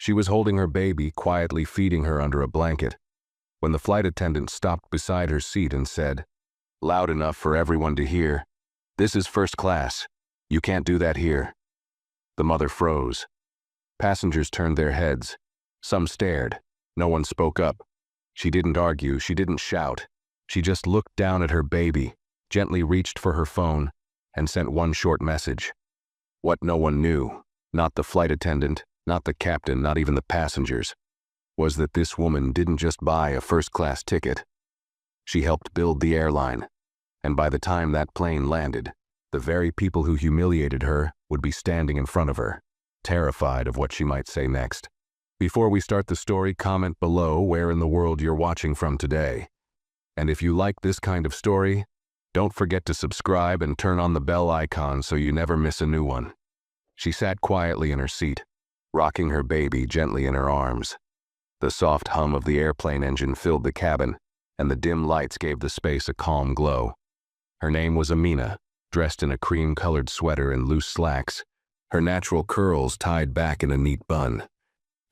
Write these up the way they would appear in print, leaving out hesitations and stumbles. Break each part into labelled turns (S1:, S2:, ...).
S1: She was holding her baby, quietly feeding her under a blanket, when the flight attendant stopped beside her seat and said, loud enough for everyone to hear, "This is first class. You can't do that here." The mother froze. Passengers turned their heads. Some stared. No one spoke up. She didn't argue, she didn't shout. She just looked down at her baby, gently reached for her phone, and sent one short message. What no one knew, not the flight attendant, not the captain, not even the passengers, was that this woman didn't just buy a first-class ticket. She helped build the airline, and by the time that plane landed, the very people who humiliated her would be standing in front of her, terrified of what she might say next. Before we start the story, comment below where in the world you're watching from today. And if you like this kind of story, don't forget to subscribe and turn on the bell icon so you never miss a new one. She sat quietly in her seat, rocking her baby gently in her arms. The soft hum of the airplane engine filled the cabin, and the dim lights gave the space a calm glow. Her name was Amina, dressed in a cream-colored sweater and loose slacks, her natural curls tied back in a neat bun.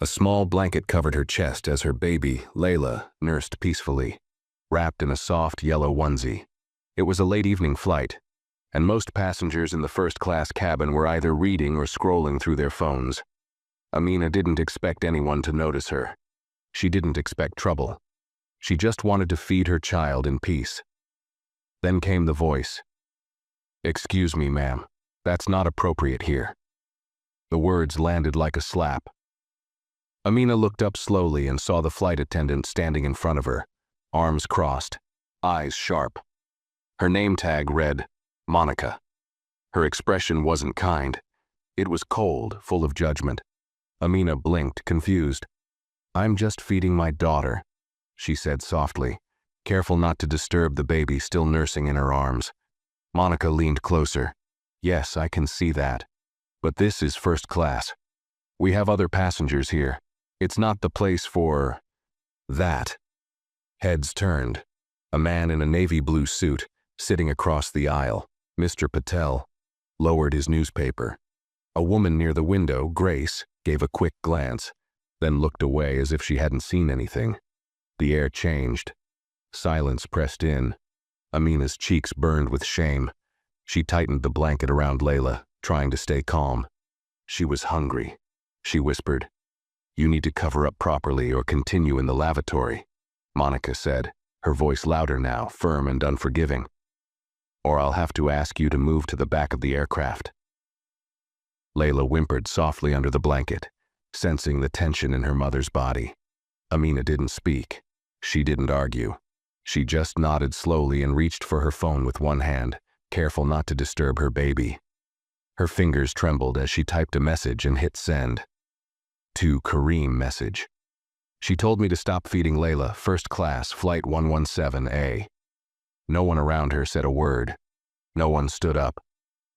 S1: A small blanket covered her chest as her baby, Layla, nursed peacefully, wrapped in a soft yellow onesie. It was a late evening flight, and most passengers in the first-class cabin were either reading or scrolling through their phones. Amina didn't expect anyone to notice her. She didn't expect trouble. She just wanted to feed her child in peace. Then came the voice. "Excuse me, ma'am. That's not appropriate here." The words landed like a slap. Amina looked up slowly and saw the flight attendant standing in front of her, arms crossed, eyes sharp. Her name tag read, Monica. Her expression wasn't kind. It was cold, full of judgment. Amina blinked, confused. "I'm just feeding my daughter," she said softly, careful not to disturb the baby still nursing in her arms. Monica leaned closer. "Yes, I can see that. But this is first class. We have other passengers here. It's not the place for that." Heads turned. A man in a navy blue suit, sitting across the aisle, Mr. Patel, lowered his newspaper. A woman near the window, Grace, gave a quick glance, then looked away as if she hadn't seen anything. The air changed. Silence pressed in. Amina's cheeks burned with shame. She tightened the blanket around Layla, trying to stay calm. She was hungry. She whispered, "You need to cover up properly or continue in the lavatory," Monica said, her voice louder now, firm and unforgiving. "Or I'll have to ask you to move to the back of the aircraft." Layla whimpered softly under the blanket, sensing the tension in her mother's body. Amina didn't speak. She didn't argue. She just nodded slowly and reached for her phone with one hand, careful not to disturb her baby. Her fingers trembled as she typed a message and hit send. To Kareem message. "She told me to stop feeding Layla, first class, flight 117A. No one around her said a word. No one stood up.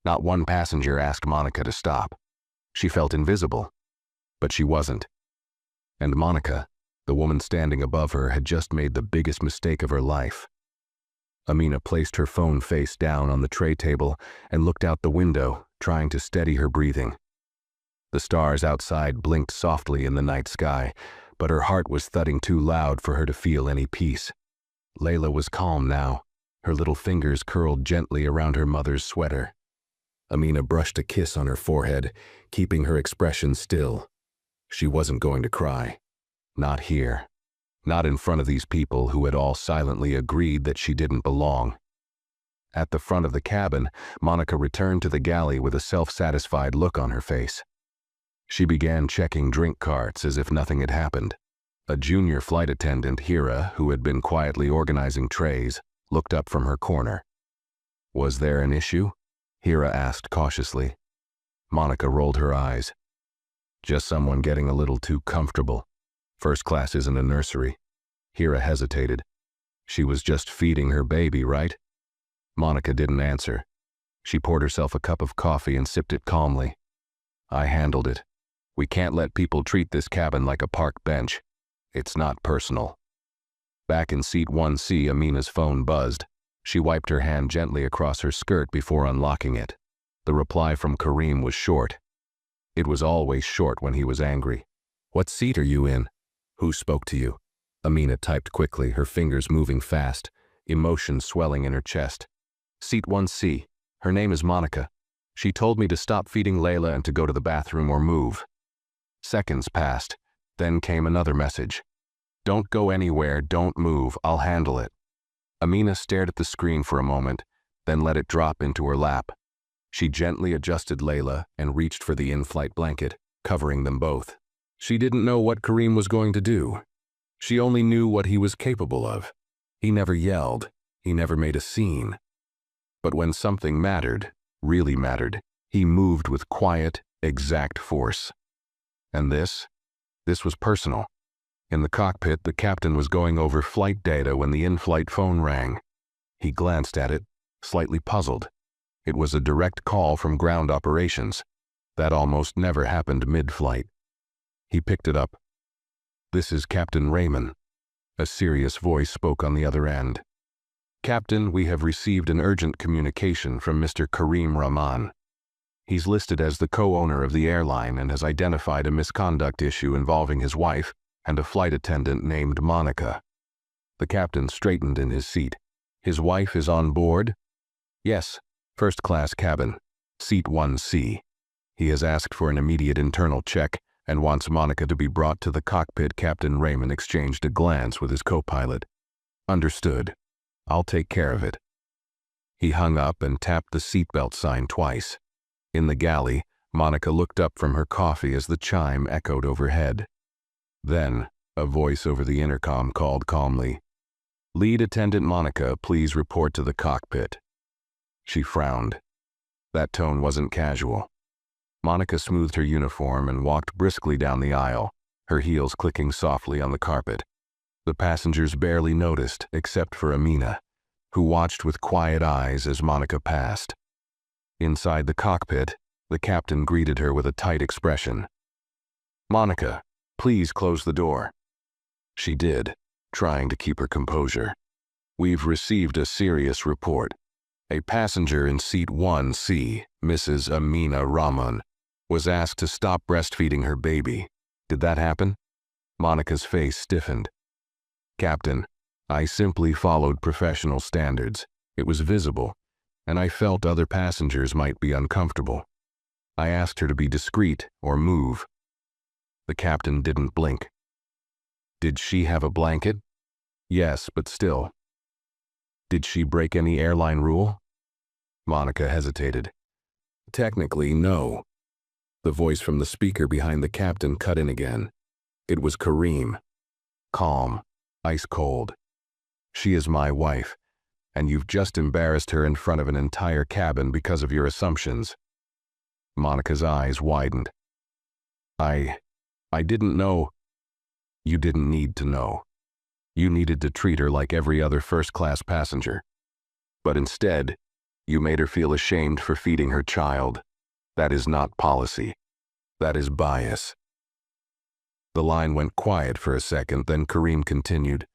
S1: Not one passenger asked Monica to stop. She felt invisible. But she wasn't. And Monica, the woman standing above her, had just made the biggest mistake of her life. Amina placed her phone face down on the tray table and looked out the window, trying to steady her breathing. The stars outside blinked softly in the night sky, but her heart was thudding too loud for her to feel any peace. Layla was calm now, her little fingers curled gently around her mother's sweater. Amina brushed a kiss on her forehead, keeping her expression still. She wasn't going to cry. Not here. Not in front of these people who had all silently agreed that she didn't belong. At the front of the cabin, Monica returned to the galley with a self-satisfied look on her face. She began checking drink carts as if nothing had happened. A junior flight attendant, Hira, who had been quietly organizing trays, looked up from her corner. "Was there an issue?" Hira asked cautiously. Monica rolled her eyes. "Just someone getting a little too comfortable. First class isn't a nursery." Hira hesitated. "She was just feeding her baby, right?" Monica didn't answer. She poured herself a cup of coffee and sipped it calmly. "I handled it. We can't let people treat this cabin like a park bench. It's not personal." Back in seat 1C, Amina's phone buzzed. She wiped her hand gently across her skirt before unlocking it. The reply from Kareem was short. It was always short when he was angry. What seat are you in? Who spoke to you? Amina typed quickly, her fingers moving fast, emotion swelling in her chest. Seat 1C. Her name is Monica. She told me to stop feeding Layla and to go to the bathroom or move. Seconds passed. Then came another message. Don't go anywhere, don't move, I'll handle it. Amina stared at the screen for a moment, then let it drop into her lap. She gently adjusted Layla and reached for the in-flight blanket, covering them both. She didn't know what Kareem was going to do. She only knew what he was capable of. He never yelled. He never made a scene. But when something mattered, really mattered, he moved with quiet, exact force. And this was personal. In the cockpit, the captain was going over flight data when the in-flight phone rang. He glanced at it, slightly puzzled. It was a direct call from ground operations. That almost never happened mid-flight. He picked it up. This is Captain Raymond. A serious voice spoke on the other end. Captain, we have received an urgent communication from Mr. Kareem Rahman. He's listed as the co-owner of the airline and has identified a misconduct issue involving his wife and a flight attendant named Monica. The captain straightened in his seat. His wife is on board? Yes, first-class cabin, seat 1C. He has asked for an immediate internal check and wants Monica to be brought to the cockpit. Captain Raymond exchanged a glance with his co-pilot. Understood. I'll take care of it. He hung up and tapped the seatbelt sign twice. In the galley, Monica looked up from her coffee as the chime echoed overhead. Then, a voice over the intercom called calmly, "Lead Attendant Monica, please report to the cockpit." She frowned. That tone wasn't casual. Monica smoothed her uniform and walked briskly down the aisle, her heels clicking softly on the carpet. The passengers barely noticed, except for Amina, who watched with quiet eyes as Monica passed. Inside the cockpit, the captain greeted her with a tight expression. "Monica, please close the door." She did, trying to keep her composure. "We've received a serious report. A passenger in seat 1C, Mrs. Amina Rahman, was asked to stop breastfeeding her baby. Did that happen?" Monica's face stiffened. "Captain, I simply followed professional standards. It was visible, and I felt other passengers might be uncomfortable. I asked her to be discreet or move." The captain didn't blink. "Did she have a blanket?" "Yes, but still." "Did she break any airline rule?" Monica hesitated. "Technically, no." The voice from the speaker behind the captain cut in again. It was Kareem. Calm, ice cold. "She is my wife, and you've just embarrassed her in front of an entire cabin because of your assumptions." Monica's eyes widened. I didn't know." "You didn't need to know. You needed to treat her like every other first-class passenger. But instead, you made her feel ashamed for feeding her child. That is not policy. That is bias." The line went quiet for a second, then Kareem continued.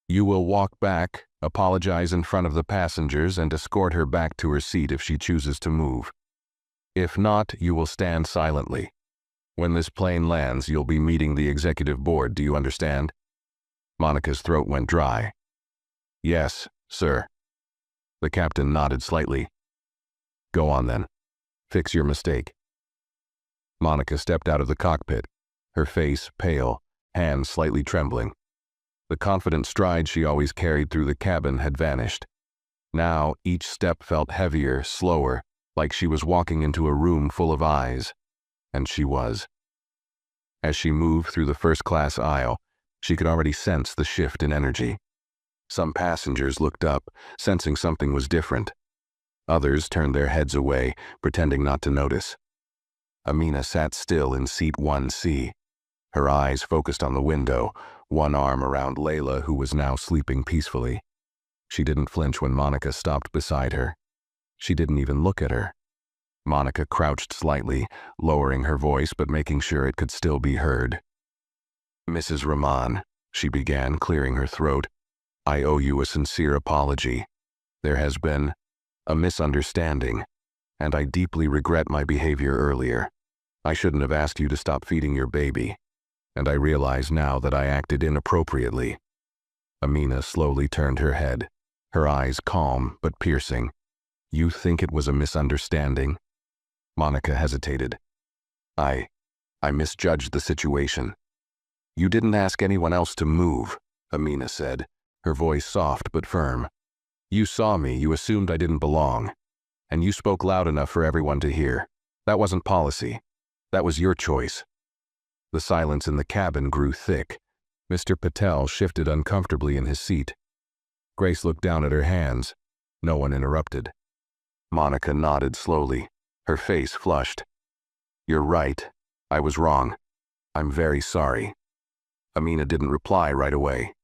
S1: "You will walk back, apologize in front of the passengers, and escort her back to her seat if she chooses to move. If not, you will stand silently. When this plane lands, you'll be meeting the executive board, do you understand?" Monica's throat went dry. "Yes, sir." The captain nodded slightly. "Go on then. Fix your mistake." Monica stepped out of the cockpit, her face pale, hands slightly trembling. The confident stride she always carried through the cabin had vanished. Now, each step felt heavier, slower, like she was walking into a room full of eyes. And she was. As she moved through the first-class aisle, she could already sense the shift in energy. Some passengers looked up, sensing something was different. Others turned their heads away, pretending not to notice. Amina sat still in seat 1C, her eyes focused on the window, one arm around Layla, who was now sleeping peacefully. She didn't flinch when Monica stopped beside her. She didn't even look at her. Monica crouched slightly, lowering her voice but making sure it could still be heard. "Mrs. Rahman," she began, clearing her throat, "I owe you a sincere apology. There has been a misunderstanding, and I deeply regret my behavior earlier. I shouldn't have asked you to stop feeding your baby. and I realize now that I acted inappropriately." Amina slowly turned her head, her eyes calm but piercing. "You think it was a misunderstanding?" Monica hesitated. I misjudged the situation." "You didn't ask anyone else to move," Amina said, her voice soft but firm. "You saw me, you assumed I didn't belong, and you spoke loud enough for everyone to hear. That wasn't policy. That was your choice." The silence in the cabin grew thick. Mr. Patel shifted uncomfortably in his seat. Grace looked down at her hands. No one interrupted. Monica nodded slowly, her face flushed. "You're right. I was wrong. I'm very sorry." Amina didn't reply right away.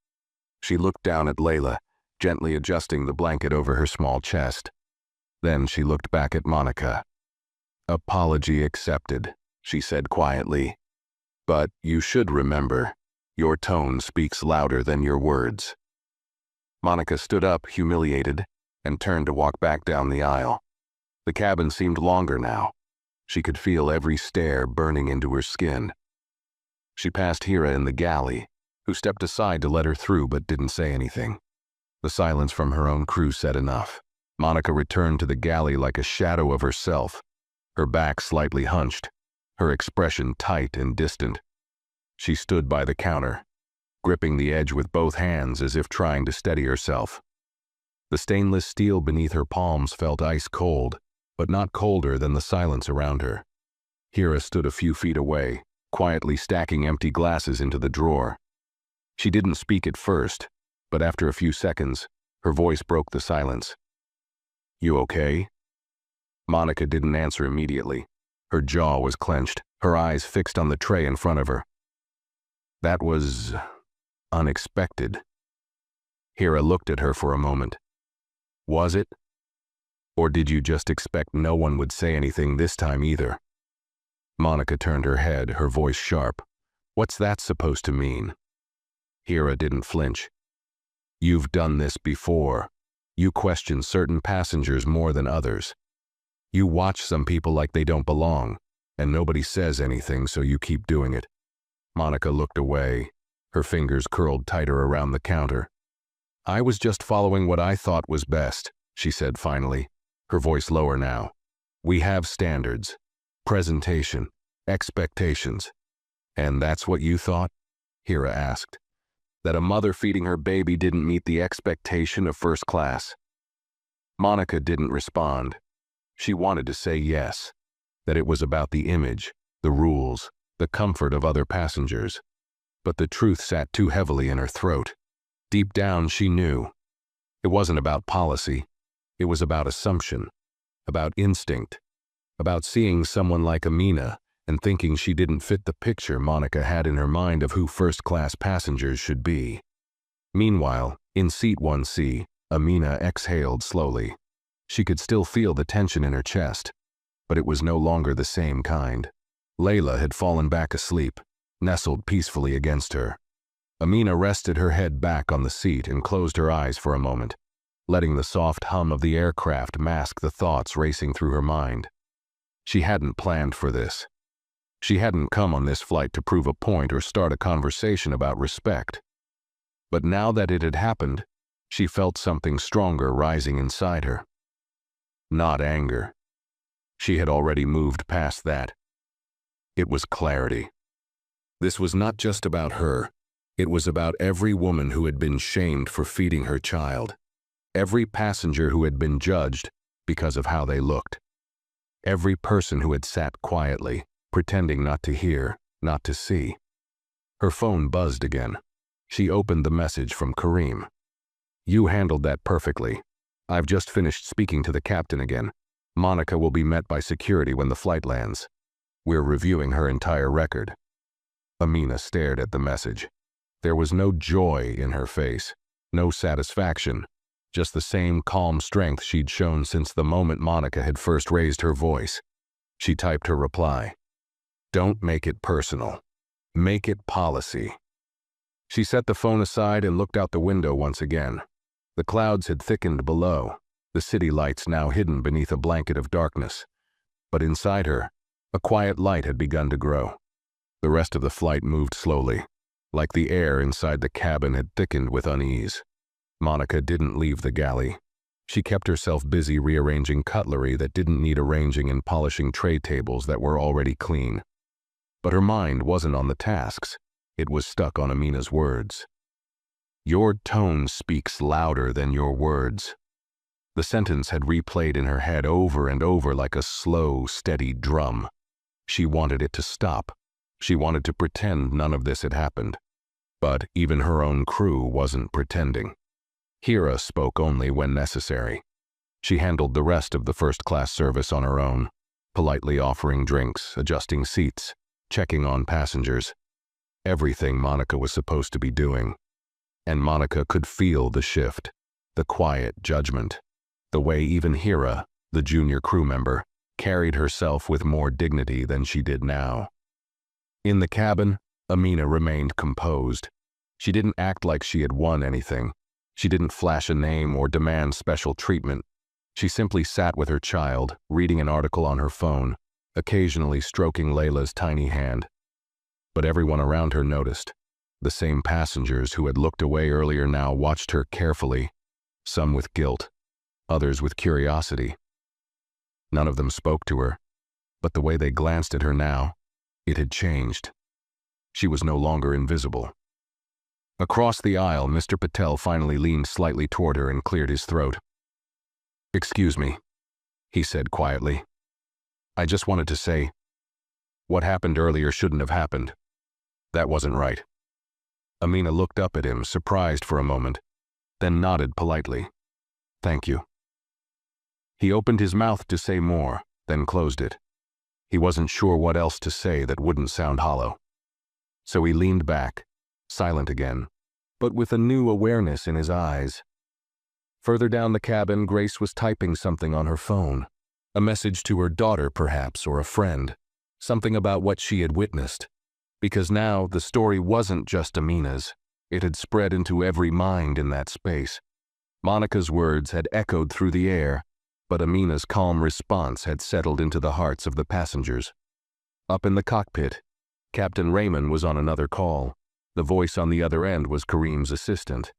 S1: She looked down at Layla, gently adjusting the blanket over her small chest. Then she looked back at Monica. "Apology accepted," she said quietly. "But you should remember, your tone speaks louder than your words." Monica stood up, humiliated, and turned to walk back down the aisle. The cabin seemed longer now. She could feel every stare burning into her skin. She passed Hira in the galley, who stepped aside to let her through but didn't say anything. The silence from her own crew said enough. Monica returned to the galley like a shadow of herself, her back slightly hunched, her expression tight and distant. She stood by the counter, gripping the edge with both hands as if trying to steady herself. The stainless steel beneath her palms felt ice cold, but not colder than the silence around her. Hira stood a few feet away, quietly stacking empty glasses into the drawer. She didn't speak at first, but after a few seconds, her voice broke the silence. "You okay?" Monica didn't answer immediately. Her jaw was clenched, her eyes fixed on the tray in front of her. "That was unexpected." Hira looked at her for a moment. "Was it? Or did you just expect no one would say anything this time either?" Monica turned her head, her voice sharp. "What's that supposed to mean?" Hira didn't flinch. "You've done this before. You question certain passengers more than others. You watch some people like they don't belong, and nobody says anything, so you keep doing it." Monica looked away, her fingers curled tighter around the counter. "I was just following what I thought was best," she said finally, her voice lower now. "We have standards, presentation, expectations." "And that's what you thought?" Hira asked. "That a mother feeding her baby didn't meet the expectation of first class?" Monica didn't respond. She wanted to say yes, that it was about the image, the rules, the comfort of other passengers. But the truth sat too heavily in her throat. Deep down, she knew. It wasn't about policy. It was about assumption, about instinct, about seeing someone like Amina and thinking she didn't fit the picture Monica had in her mind of who first-class passengers should be. Meanwhile, in seat 1C, Amina exhaled slowly. She could still feel the tension in her chest, but it was no longer the same kind. Layla had fallen back asleep, nestled peacefully against her. Amina rested her head back on the seat and closed her eyes for a moment, letting the soft hum of the aircraft mask the thoughts racing through her mind. She hadn't planned for this. She hadn't come on this flight to prove a point or start a conversation about respect. But now that it had happened, she felt something stronger rising inside her. Not anger. She had already moved past that. It was clarity. This was not just about her. It was about every woman who had been shamed for feeding her child. Every passenger who had been judged because of how they looked. Every person who had sat quietly, pretending not to hear, not to see. Her phone buzzed again. She opened the message from Kareem. "You handled that perfectly. I've just finished speaking to the captain again. Monica will be met by security when the flight lands. We're reviewing her entire record." Amina stared at the message. There was no joy in her face, no satisfaction, just the same calm strength she'd shown since the moment Monica had first raised her voice. She typed her reply. "Don't make it personal. Make it policy." She set the phone aside and looked out the window once again. The clouds had thickened below, the city lights now hidden beneath a blanket of darkness. But inside her, a quiet light had begun to grow. The rest of the flight moved slowly, like the air inside the cabin had thickened with unease. Monica didn't leave the galley. She kept herself busy rearranging cutlery that didn't need arranging and polishing tray tables that were already clean. But her mind wasn't on the tasks. It was stuck on Amina's words. "Your tone speaks louder than your words." The sentence had replayed in her head over and over like a slow, steady drum. She wanted it to stop. She wanted to pretend none of this had happened. But even her own crew wasn't pretending. Hira spoke only when necessary. She handled the rest of the first-class service on her own, politely offering drinks, adjusting seats, checking on passengers. Everything Monica was supposed to be doing. And Monica could feel the shift, the quiet judgment, the way even Hira, the junior crew member, carried herself with more dignity than she did now. In the cabin, Amina remained composed. She didn't act like she had won anything. She didn't flash a name or demand special treatment. She simply sat with her child, reading an article on her phone, occasionally stroking Layla's tiny hand. But everyone around her noticed. The same passengers who had looked away earlier now watched her carefully, some with guilt, others with curiosity. None of them spoke to her, but the way they glanced at her now, it had changed. She was no longer invisible. Across the aisle, Mr. Patel finally leaned slightly toward her and cleared his throat. "Excuse me," he said quietly. "I just wanted to say, what happened earlier shouldn't have happened. That wasn't right." Amina looked up at him, surprised for a moment, then nodded politely. "Thank you." He opened his mouth to say more, then closed it. He wasn't sure what else to say that wouldn't sound hollow. So he leaned back, silent again, but with a new awareness in his eyes. Further down the cabin, Grace was typing something on her phone. A message to her daughter, perhaps, or a friend. Something about what she had witnessed. Because now the story wasn't just Amina's. It had spread into every mind in that space. Monica's words had echoed through the air, but Amina's calm response had settled into the hearts of the passengers. Up in the cockpit, Captain Raymond was on another call. The voice on the other end was Kareem's assistant.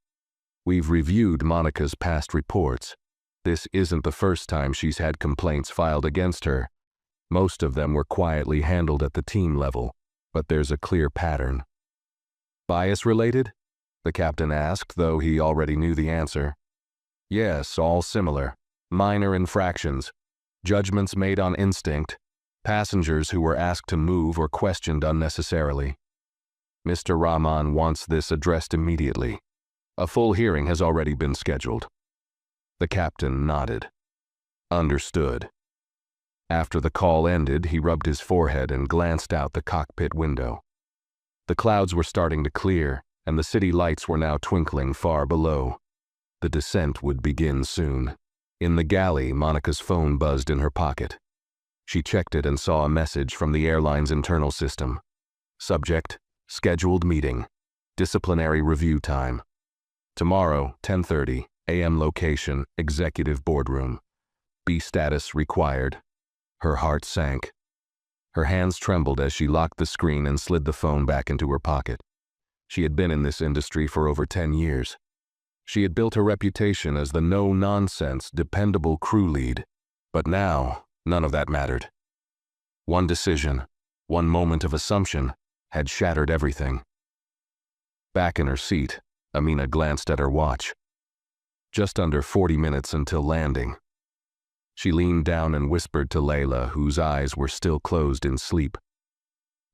S1: "We've reviewed Monica's past reports. This isn't the first time she's had complaints filed against her. Most of them were quietly handled at the team level, but there's a clear pattern." "Bias-related?" the captain asked, though he already knew the answer. "Yes, all similar. Minor infractions. Judgments made on instinct. Passengers who were asked to move or questioned unnecessarily. Mr. Rahman wants this addressed immediately. A full hearing has already been scheduled." The captain nodded. Understood. After the call ended, he rubbed his forehead and glanced out the cockpit window. The clouds were starting to clear, and the city lights were now twinkling far below. The descent would begin soon. In the galley, Monica's phone buzzed in her pocket. She checked it and saw a message from the airline's internal system. Subject: scheduled meeting. Disciplinary review time. Tomorrow, 10:30 a.m. Location, executive boardroom. B status required. Her heart sank. Her hands trembled as she locked the screen and slid the phone back into her pocket. She had been in this industry for over 10 years. She had built her reputation as the no-nonsense, dependable crew lead. But now, none of that mattered. One decision, one moment of assumption, had shattered everything. Back in her seat, Amina glanced at her watch. Just under 40 minutes until landing. She leaned down and whispered to Layla, whose eyes were still closed in sleep.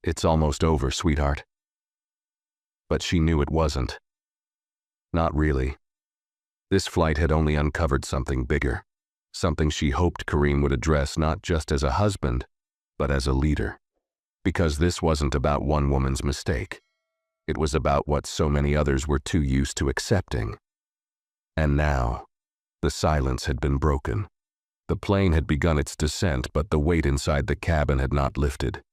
S1: "It's almost over, sweetheart." But she knew it wasn't. Not really. This flight had only uncovered something bigger, something she hoped Kareem would address not just as a husband, but as a leader. Because this wasn't about one woman's mistake. It was about what so many others were too used to accepting. And now, the silence had been broken. The plane had begun its descent, but the weight inside the cabin had not lifted.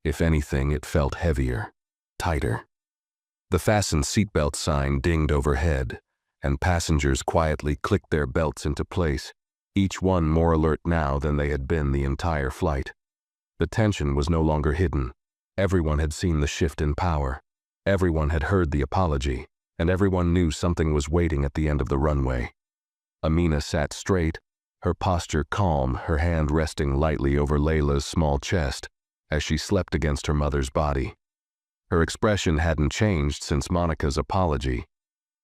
S1: If anything, it felt heavier, tighter. The fasten seatbelt sign dinged overhead, and passengers quietly clicked their belts into place, each one more alert now than they had been the entire flight. The tension was no longer hidden. Everyone had seen the shift in power. Everyone had heard the apology, and everyone knew something was waiting at the end of the runway. Amina sat straight, her posture calm, her hand resting lightly over Layla's small chest as she slept against her mother's body. Her expression hadn't changed since Monica's apology,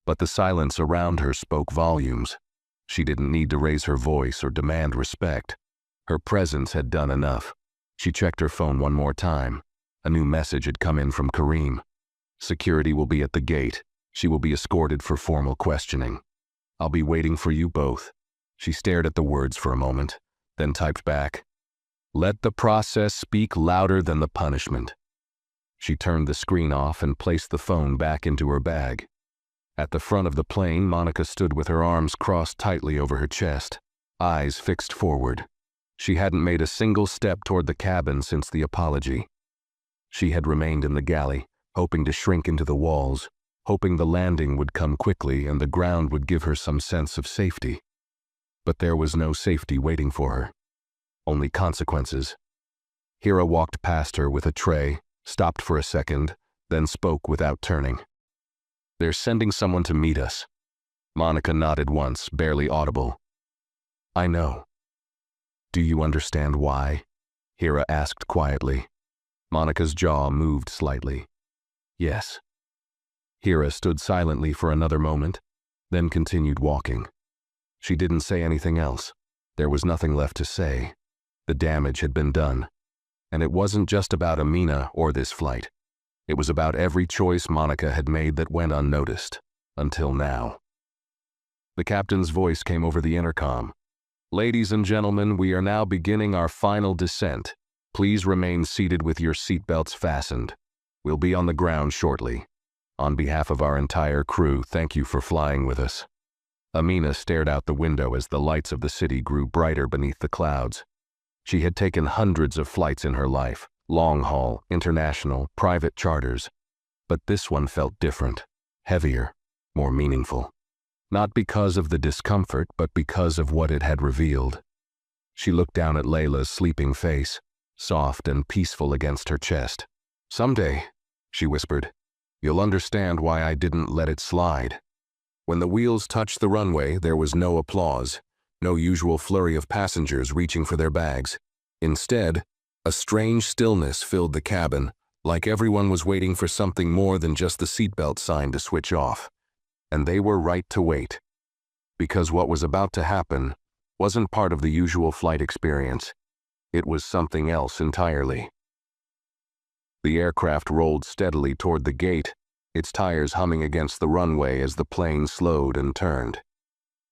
S1: but the silence around her spoke volumes. She didn't need to raise her voice or demand respect. Her presence had done enough. She checked her phone one more time. A new message had come in from Kareem. Security will be at the gate. She will be escorted for formal questioning. I'll be waiting for you both. She stared at the words for a moment, then typed back, "Let the process speak louder than the punishment." She turned the screen off and placed the phone back into her bag. At the front of the plane, Monica stood with her arms crossed tightly over her chest, eyes fixed forward. She hadn't made a single step toward the cabin since the apology. She had remained in the galley, hoping to shrink into the walls, hoping the landing would come quickly and the ground would give her some sense of safety. But there was no safety waiting for her. Only consequences. Hira walked past her with a tray, stopped for a second, then spoke without turning. "They're sending someone to meet us." Monica nodded once, barely audible. "I know." "Do you understand why?" Hira asked quietly. Monica's jaw moved slightly. "Yes." Hira stood silently for another moment, then continued walking. She didn't say anything else. There was nothing left to say. The damage had been done. And it wasn't just about Amina or this flight. It was about every choice Monica had made that went unnoticed, until now. The captain's voice came over the intercom. "Ladies and gentlemen, we are now beginning our final descent. Please remain seated with your seatbelts fastened. We'll be on the ground shortly. On behalf of our entire crew, thank you for flying with us." Amina stared out the window as the lights of the city grew brighter beneath the clouds. She had taken hundreds of flights in her life, long-haul, international, private charters. But this one felt different, heavier, more meaningful. Not because of the discomfort, but because of what it had revealed. She looked down at Layla's sleeping face, soft and peaceful against her chest. "Someday," she whispered, "you'll understand why I didn't let it slide." When the wheels touched the runway, there was no applause, no usual flurry of passengers reaching for their bags. Instead, a strange stillness filled the cabin, like everyone was waiting for something more than just the seatbelt sign to switch off. And they were right to wait. Because what was about to happen wasn't part of the usual flight experience. It was something else entirely. The aircraft rolled steadily toward the gate, its tires humming against the runway as the plane slowed and turned.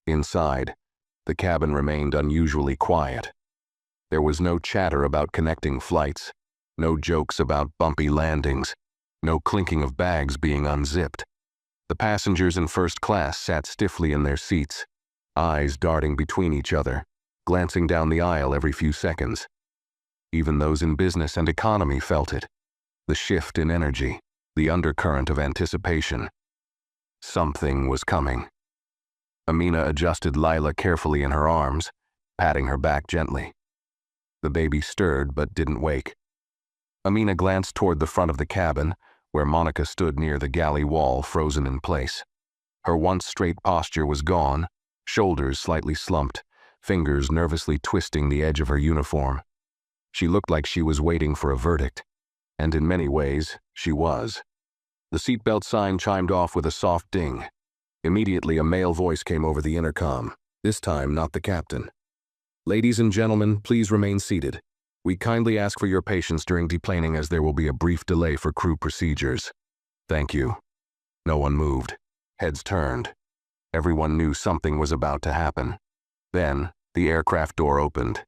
S1: Inside, the cabin remained unusually quiet. There was no chatter about connecting flights, no jokes about bumpy landings, no clinking of bags being unzipped. The passengers in first class sat stiffly in their seats, eyes darting between each other, glancing down the aisle every few seconds. Even those in business and economy felt it. The shift in energy, the undercurrent of anticipation. Something was coming. Amina adjusted Lila carefully in her arms, patting her back gently. The baby stirred but didn't wake. Amina glanced toward the front of the cabin, where Monica stood near the galley wall, frozen in place. Her once straight posture was gone, shoulders slightly slumped, fingers nervously twisting the edge of her uniform. She looked like she was waiting for a verdict, and in many ways, she was. The seatbelt sign chimed off with a soft ding. Immediately, a male voice came over the intercom, this time not the captain. "Ladies and gentlemen, please remain seated. We kindly ask for your patience during deplaning as there will be a brief delay for crew procedures. Thank you." No one moved. Heads turned. Everyone knew something was about to happen. Then, the aircraft door opened.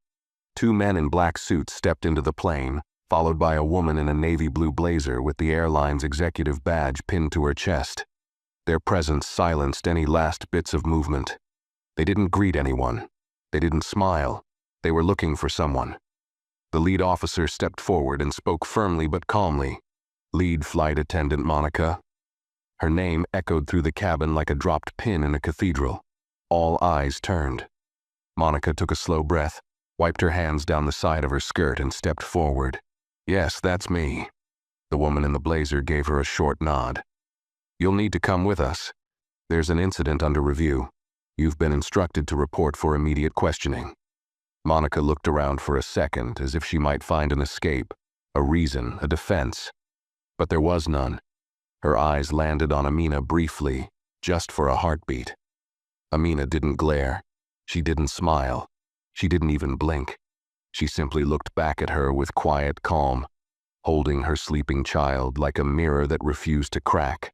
S1: Two men in black suits stepped into the plane, followed by a woman in a navy blue blazer with the airline's executive badge pinned to her chest. Their presence silenced any last bits of movement. They didn't greet anyone. They didn't smile. They were looking for someone. The lead officer stepped forward and spoke firmly but calmly. "Lead Flight Attendant Monica." Her name echoed through the cabin like a dropped pin in a cathedral. All eyes turned. Monica took a slow breath, wiped her hands down the side of her skirt and stepped forward. "Yes, that's me." The woman in the blazer gave her a short nod. "You'll need to come with us. There's an incident under review. You've been instructed to report for immediate questioning." Monica looked around for a second as if she might find an escape, a reason, a defense. But there was none. Her eyes landed on Amina briefly, just for a heartbeat. Amina didn't glare. She didn't smile. She didn't even blink. She simply looked back at her with quiet calm, holding her sleeping child like a mirror that refused to crack.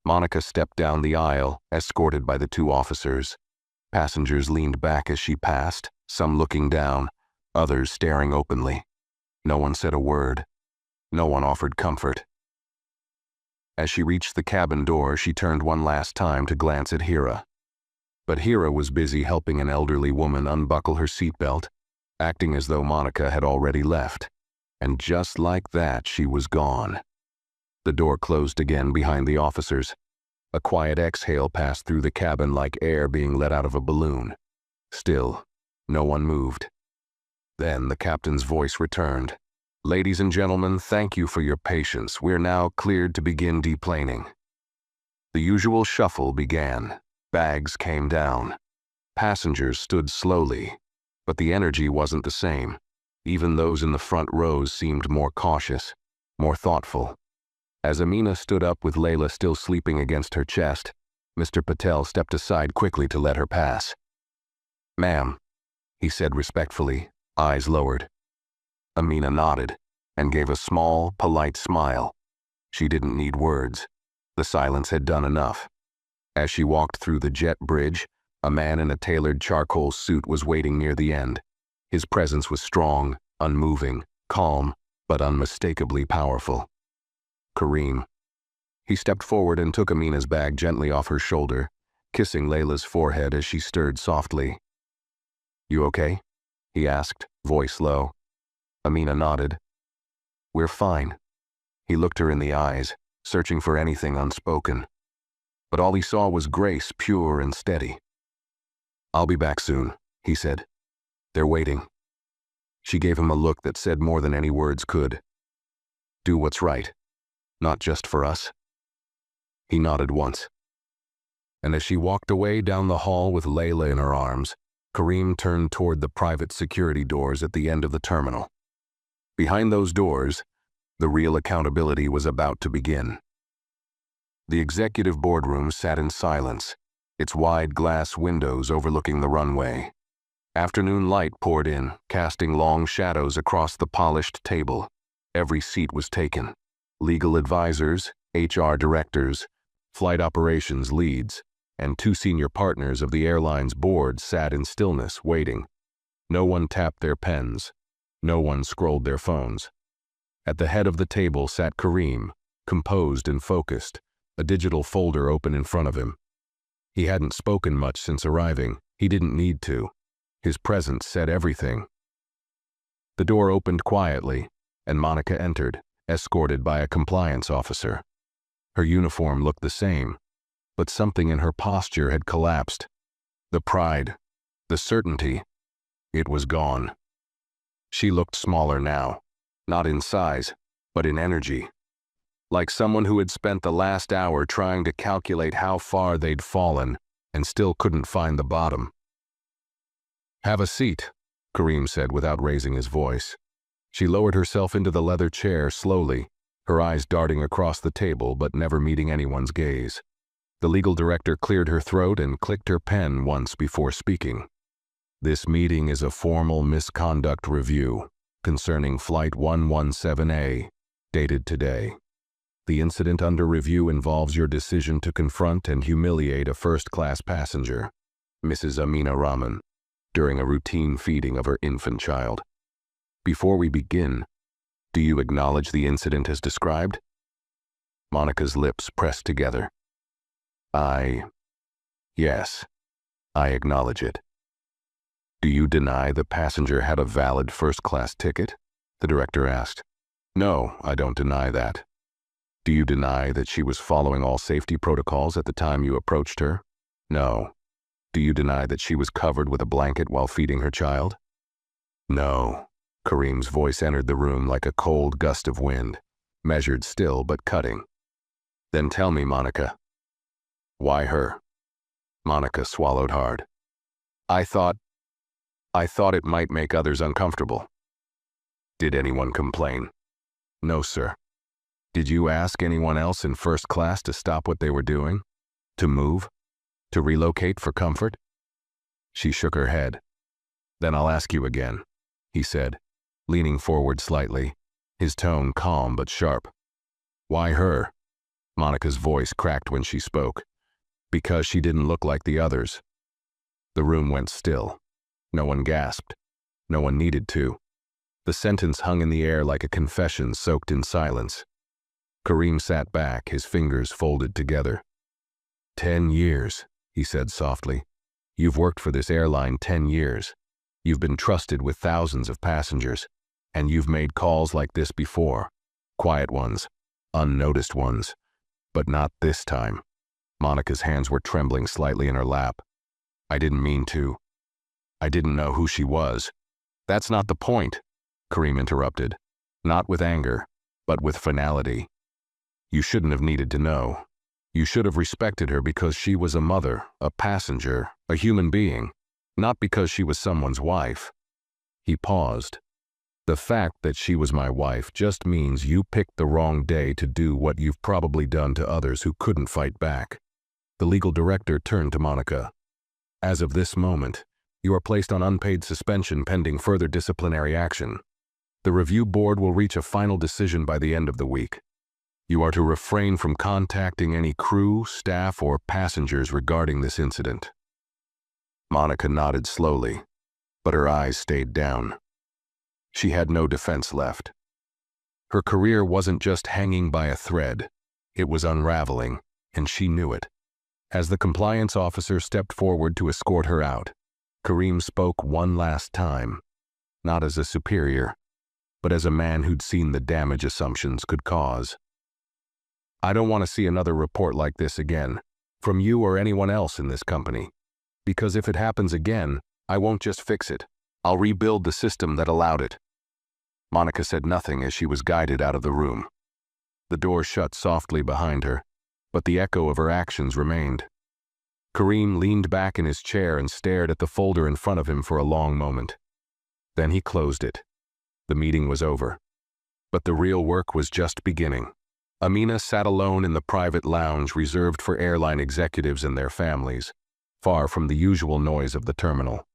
S1: Monica stepped down the aisle, escorted by the two officers. Passengers leaned back as she passed, some looking down, others staring openly. No one said a word. No one offered comfort. As she reached the cabin door, she turned one last time to glance at Hira. But Hira was busy helping an elderly woman unbuckle her seatbelt, acting as though Monica had already left. And just like that, she was gone. The door closed again behind the officers. A quiet exhale passed through the cabin like air being let out of a balloon. Still, no one moved. Then the captain's voice returned. "Ladies and gentlemen, thank you for your patience. We're now cleared to begin deplaning." The usual shuffle began. Bags came down. Passengers stood slowly, but the energy wasn't the same. Even those in the front rows seemed more cautious, more thoughtful. As Amina stood up with Layla still sleeping against her chest, Mr. Patel stepped aside quickly to let her pass. "Ma'am," he said respectfully, eyes lowered. Amina nodded and gave a small, polite smile. She didn't need words. The silence had done enough. As she walked through the jet bridge, a man in a tailored charcoal suit was waiting near the end. His presence was strong, unmoving, calm, but unmistakably powerful. Kareem. He stepped forward and took Amina's bag gently off her shoulder, kissing Layla's forehead as she stirred softly. "You okay?" he asked, voice low. Amina nodded. "We're fine." He looked her in the eyes, searching for anything unspoken. But all he saw was grace, pure and steady. "I'll be back soon," he said. "They're waiting." She gave him a look that said more than any words could. "Do what's right. Not just for us." He nodded once. And as she walked away down the hall with Layla in her arms, Kareem turned toward the private security doors at the end of the terminal. Behind those doors, the real accountability was about to begin. The executive boardroom sat in silence, its wide glass windows overlooking the runway. Afternoon light poured in, casting long shadows across the polished table. Every seat was taken. Legal advisors, HR directors, flight operations leads, and two senior partners of the airline's board sat in stillness, waiting. No one tapped their pens. No one scrolled their phones. At the head of the table sat Kareem, composed and focused, a digital folder open in front of him. He hadn't spoken much since arriving. He didn't need to. His presence said everything. The door opened quietly, and Monica entered, escorted by a compliance officer. Her uniform looked the same, but something in her posture had collapsed. The pride, the certainty, it was gone. She looked smaller now, not in size, but in energy. Like someone who had spent the last hour trying to calculate how far they'd fallen and still couldn't find the bottom. "Have a seat," Kareem said without raising his voice. She lowered herself into the leather chair slowly, her eyes darting across the table but never meeting anyone's gaze. The legal director cleared her throat and clicked her pen once before speaking. "This meeting is a formal misconduct review concerning Flight 117A, dated today. The incident under review involves your decision to confront and humiliate a first-class passenger, Mrs. Amina Rahman, during a routine feeding of her infant child. Before we begin, do you acknowledge the incident as described?" Monica's lips pressed together. Yes, I acknowledge it." "Do you deny the passenger had a valid first-class ticket?" the director asked. "No, I don't deny that." "Do you deny that she was following all safety protocols at the time you approached her?" "No." "Do you deny that she was covered with a blanket while feeding her child?" "No." Kareem's voice entered the room like a cold gust of wind. measured still but cutting. Then tell me, Monica. Why her? Monica swallowed hard. I thought it might make others uncomfortable. Did anyone complain? No, sir. Did you ask anyone else in first class to stop what they were doing? To move? To relocate for comfort? She shook her head. Then I'll ask you again, he said, leaning forward slightly, his tone calm but sharp. Why her? Monica's voice cracked when she spoke. Because she didn't look like the others. The room went still. No one gasped. No one needed to. The sentence hung in the air like a confession soaked in silence. Kareem sat back, his fingers folded together. 10 years, he said softly. You've worked for this airline 10 years. You've been trusted with thousands of passengers, and you've made calls like this before. Quiet ones, unnoticed ones, but not this time. Monica's hands were trembling slightly in her lap. I didn't mean to. I didn't know who she was. That's not the point, Kareem interrupted. Not with anger, but with finality. You shouldn't have needed to know. You should have respected her because she was a mother, a passenger, a human being, not because she was someone's wife. He paused. The fact that she was my wife just means you picked the wrong day to do what you've probably done to others who couldn't fight back. The legal director turned to Monica. As of this moment, you are placed on unpaid suspension pending further disciplinary action. The review board will reach a final decision by the end of the week. You are to refrain from contacting any crew, staff, or passengers regarding this incident. Monica nodded slowly, but her eyes stayed down. She had no defense left. Her career wasn't just hanging by a thread. It was unraveling, and she knew it. As the compliance officer stepped forward to escort her out, Kareem spoke one last time, not as a superior, but as a man who'd seen the damage assumptions could cause. I don't want to see another report like this again, from you or anyone else in this company, because if it happens again, I won't just fix it. I'll rebuild the system that allowed it. Monica said nothing as she was guided out of the room. The door shut softly behind her, but the echo of her actions remained. Kareem leaned back in his chair and stared at the folder in front of him for a long moment. Then he closed it. The meeting was over. But the real work was just beginning. Amina sat alone in the private lounge reserved for airline executives and their families, far from the usual noise of the terminal.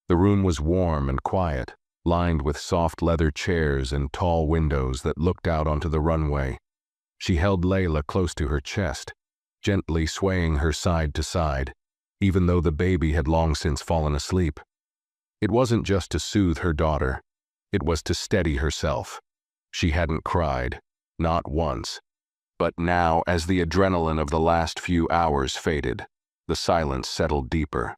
S1: The room was warm and quiet, lined with soft leather chairs and tall windows that looked out onto the runway. She held Layla close to her chest, gently swaying her side to side, even though the baby had long since fallen asleep. It wasn't just to soothe her daughter. It was to steady herself. She hadn't cried, not once. But now, as the adrenaline of the last few hours faded, the silence settled deeper.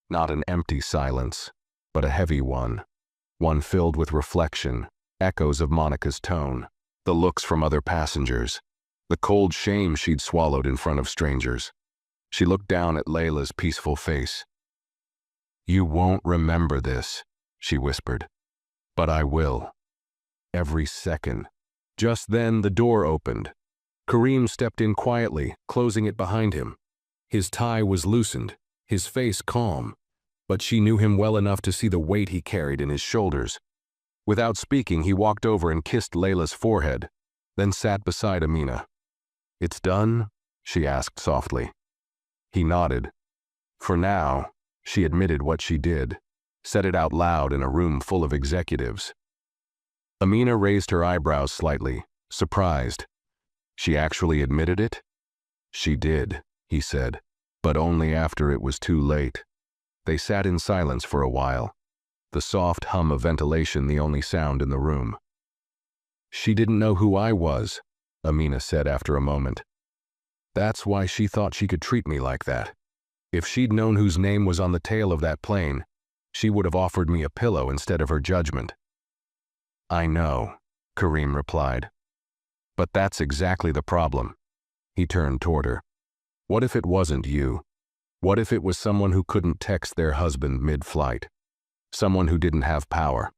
S1: Not an empty silence, but a heavy one. One filled with reflection, echoes of Monica's tone, the looks from other passengers, the cold shame she'd swallowed in front of strangers. She looked down at Layla's peaceful face. You won't remember this, she whispered. But I will. Every second. Just then the door opened. Kareem stepped in quietly, closing it behind him. His tie was loosened, his face calm, but she knew him well enough to see the weight he carried in his shoulders. Without speaking, he walked over and kissed Layla's forehead, then sat beside Amina. It's done? She asked softly. He nodded. For now, she admitted what she did, said it out loud in a room full of executives. Amina raised her eyebrows slightly, surprised. She actually admitted it? She did, he said, but only after it was too late. They sat in silence for a while, the soft hum of ventilation the only sound in the room. She didn't know who I was, Amina said after a moment. That's why she thought she could treat me like that. If she'd known whose name was on the tail of that plane, she would have offered me a pillow instead of her judgment. I know, Kareem replied. But that's exactly the problem. He turned toward her. What if it wasn't you? What if it was someone who couldn't text their husband mid-flight? Someone who didn't have power?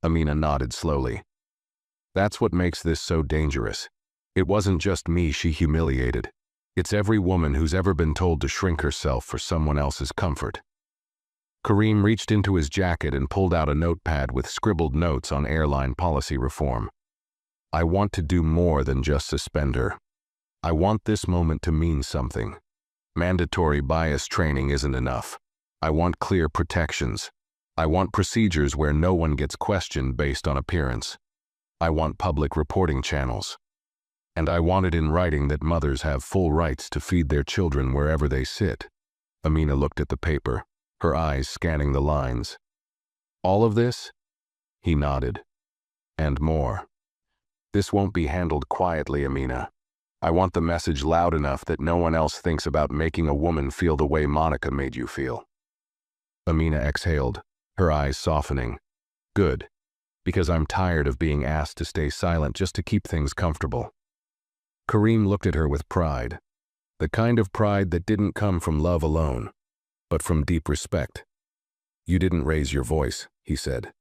S1: Amina nodded slowly. That's what makes this so dangerous. It wasn't just me she humiliated. It's every woman who's ever been told to shrink herself for someone else's comfort. Kareem reached into his jacket and pulled out a notepad with scribbled notes on airline policy reform. I want to do more than just suspend her. I want this moment to mean something. Mandatory bias training isn't enough. I want clear protections. I want procedures where no one gets questioned based on appearance. I want public reporting channels. And I want it in writing that mothers have full rights to feed their children wherever they sit. Amina looked at the paper, her eyes scanning the lines. All of this? He nodded. And more. This won't be handled quietly, Amina. I want the message loud enough that no one else thinks about making a woman feel the way Monica made you feel. Amina exhaled, her eyes softening. Good, because I'm tired of being asked to stay silent just to keep things comfortable. Kareem looked at her with pride, the kind of pride that didn't come from love alone, but from deep respect. You didn't raise your voice, he said,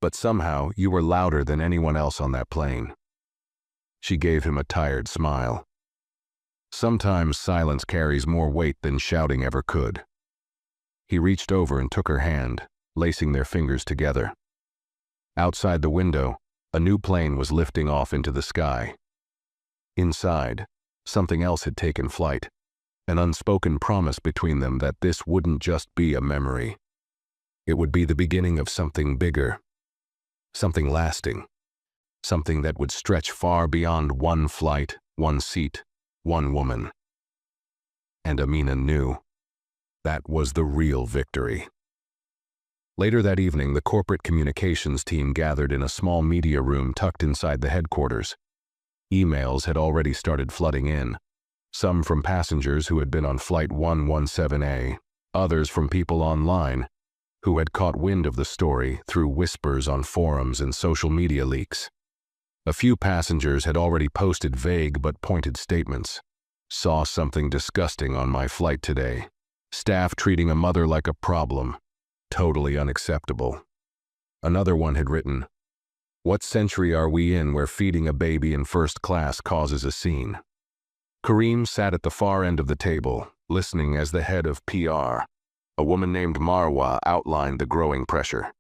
S1: but somehow you were louder than anyone else on that plane. She gave him a tired smile. Sometimes silence carries more weight than shouting ever could. He reached over and took her hand, lacing their fingers together. Outside the window, a new plane was lifting off into the sky. Inside, something else had taken flight, an unspoken promise between them that this wouldn't just be a memory. It would be the beginning of something bigger, something lasting, something that would stretch far beyond one flight, one seat, one woman. And Amina knew that was the real victory. Later that evening, the corporate communications team gathered in a small media room tucked inside the headquarters. Emails had already started flooding in, some from passengers who had been on Flight 117A, others from people online who had caught wind of the story through whispers on forums and social media leaks. A few passengers had already posted vague but pointed statements. Saw something disgusting on my flight today. Staff treating a mother like a problem. Totally unacceptable. Another one had written, "What century are we in where feeding a baby in first class causes a scene?" Kareem sat at the far end of the table, listening as the head of PR, a woman named Marwa, outlined the growing pressure.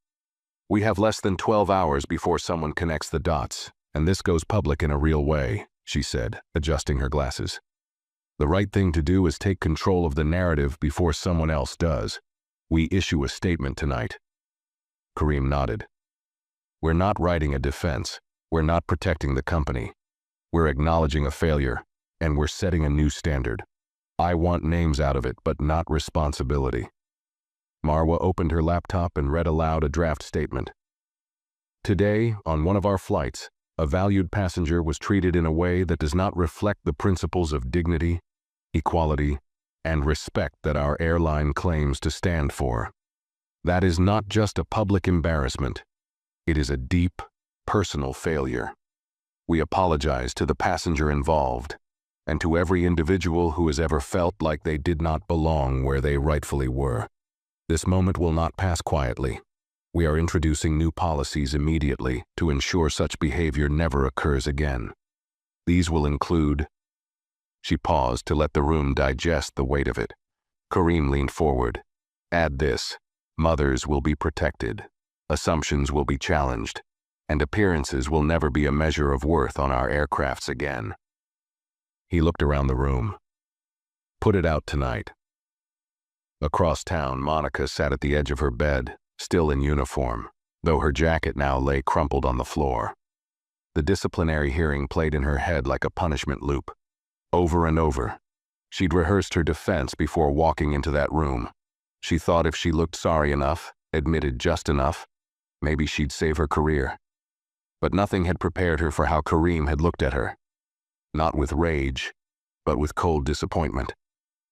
S1: We have less than 12 hours before someone connects the dots, and this goes public in a real way, she said, adjusting her glasses. The right thing to do is take control of the narrative before someone else does. We issue a statement tonight. Kareem nodded. We're not writing a defense. We're not protecting the company. We're acknowledging a failure, and we're setting a new standard. I want names out of it, but not responsibility. Marwa opened her laptop and read aloud a draft statement. Today, on one of our flights, a valued passenger was treated in a way that does not reflect the principles of dignity, equality, and respect that our airline claims to stand for. That is not just a public embarrassment. It is a deep, personal failure. We apologize to the passenger involved, and to every individual who has ever felt like they did not belong where they rightfully were. This moment will not pass quietly. We are introducing new policies immediately to ensure such behavior never occurs again. These will include... She paused to let the room digest the weight of it. Kareem leaned forward. Add this: mothers will be protected, assumptions will be challenged, and appearances will never be a measure of worth on our aircrafts again. He looked around the room. Put it out tonight. Across town, Monica sat at the edge of her bed, still in uniform, though her jacket now lay crumpled on the floor. The disciplinary hearing played in her head like a punishment loop. Over and over. She'd rehearsed her defense before walking into that room. She thought if she looked sorry enough, admitted just enough, maybe she'd save her career. But nothing had prepared her for how Kareem had looked at her. Not with rage, but with cold disappointment.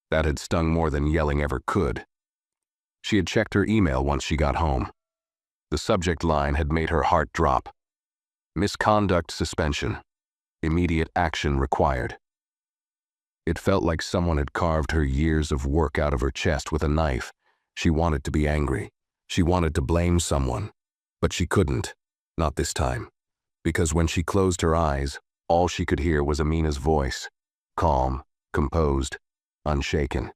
S1: That had stung more than yelling ever could. She had checked her email once she got home. The subject line had made her heart drop. Misconduct suspension. Immediate action required. It felt like someone had carved her years of work out of her chest with a knife. She wanted to be angry. She wanted to blame someone. But she couldn't. Not this time. Because when she closed her eyes, all she could hear was Amina's voice, calm, composed, unshaken.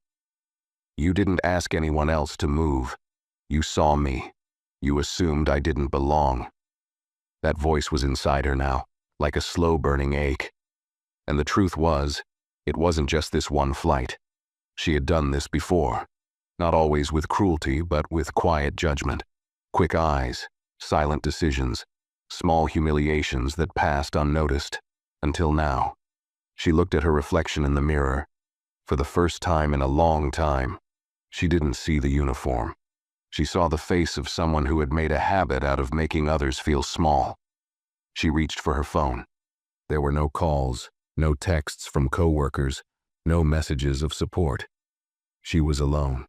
S1: You didn't ask anyone else to move. You saw me. You assumed I didn't belong. That voice was inside her now, like a slow-burning ache. And the truth was, it wasn't just this one flight. She had done this before. Not always with cruelty, but with quiet judgment. Quick eyes, silent decisions, small humiliations that passed unnoticed. Until now. She looked at her reflection in the mirror. For the first time in a long time, she didn't see the uniform. She saw the face of someone who had made a habit out of making others feel small. She reached for her phone. There were no calls, no texts from coworkers, no messages of support. She was alone.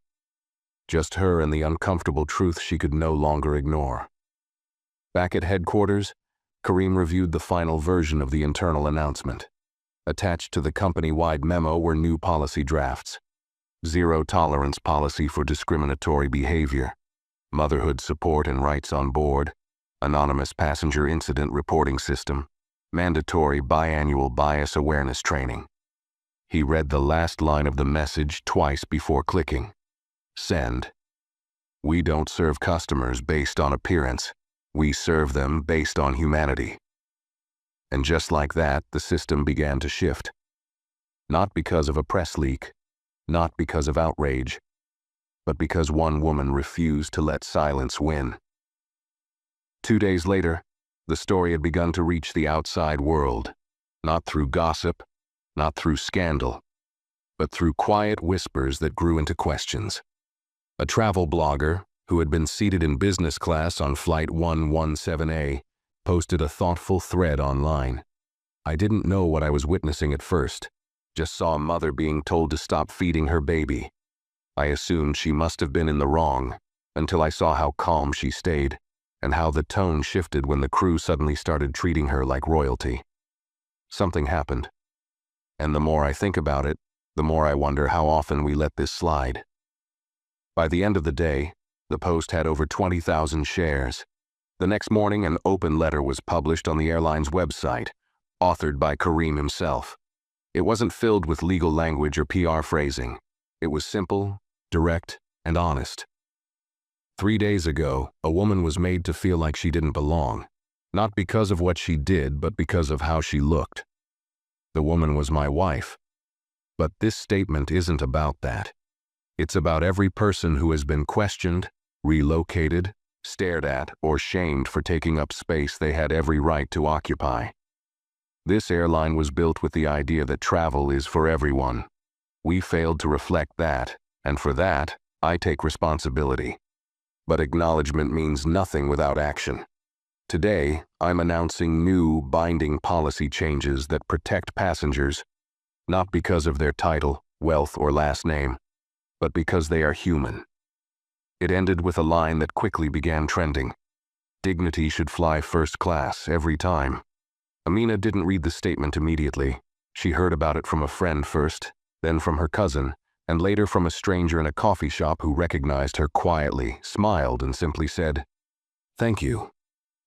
S1: Just her and the uncomfortable truth she could no longer ignore. Back at headquarters, Karim reviewed the final version of the internal announcement. Attached to the company-wide memo were new policy drafts. Zero-tolerance policy for discriminatory behavior, motherhood support and rights on board, anonymous passenger incident reporting system, mandatory biannual bias awareness training. He read the last line of the message twice before clicking. Send. We don't serve customers based on appearance. We serve them based on humanity. And just like that, the system began to shift. Not because of a press leak, not because of outrage, but because one woman refused to let silence win. 2 days later, the story had begun to reach the outside world, not through gossip, not through scandal, but through quiet whispers that grew into questions. A travel blogger, who had been seated in business class on Flight 117A, posted a thoughtful thread online. I didn't know what I was witnessing at first, just saw a mother being told to stop feeding her baby. I assumed she must have been in the wrong, until I saw how calm she stayed, and how the tone shifted when the crew suddenly started treating her like royalty. Something happened. And the more I think about it, the more I wonder how often we let this slide. By the end of the day, the post had over 20,000 shares. The next morning, an open letter was published on the airline's website, authored by Karim himself. It wasn't filled with legal language or PR phrasing. It was simple, direct, and honest. 3 days ago, a woman was made to feel like she didn't belong, not because of what she did, but because of how she looked. The woman was my wife. But this statement isn't about that. It's about every person who has been questioned, relocated, stared at, or shamed for taking up space they had every right to occupy. This airline was built with the idea that travel is for everyone. We failed to reflect that, and for that, I take responsibility. But acknowledgement means nothing without action. Today, I'm announcing new, binding policy changes that protect passengers, not because of their title, wealth, or last name, but because they are human. It ended with a line that quickly began trending. Dignity should fly first class every time. Amina didn't read the statement immediately. She heard about it from a friend first, then from her cousin, and later from a stranger in a coffee shop who recognized her quietly, smiled, and simply said, "Thank you."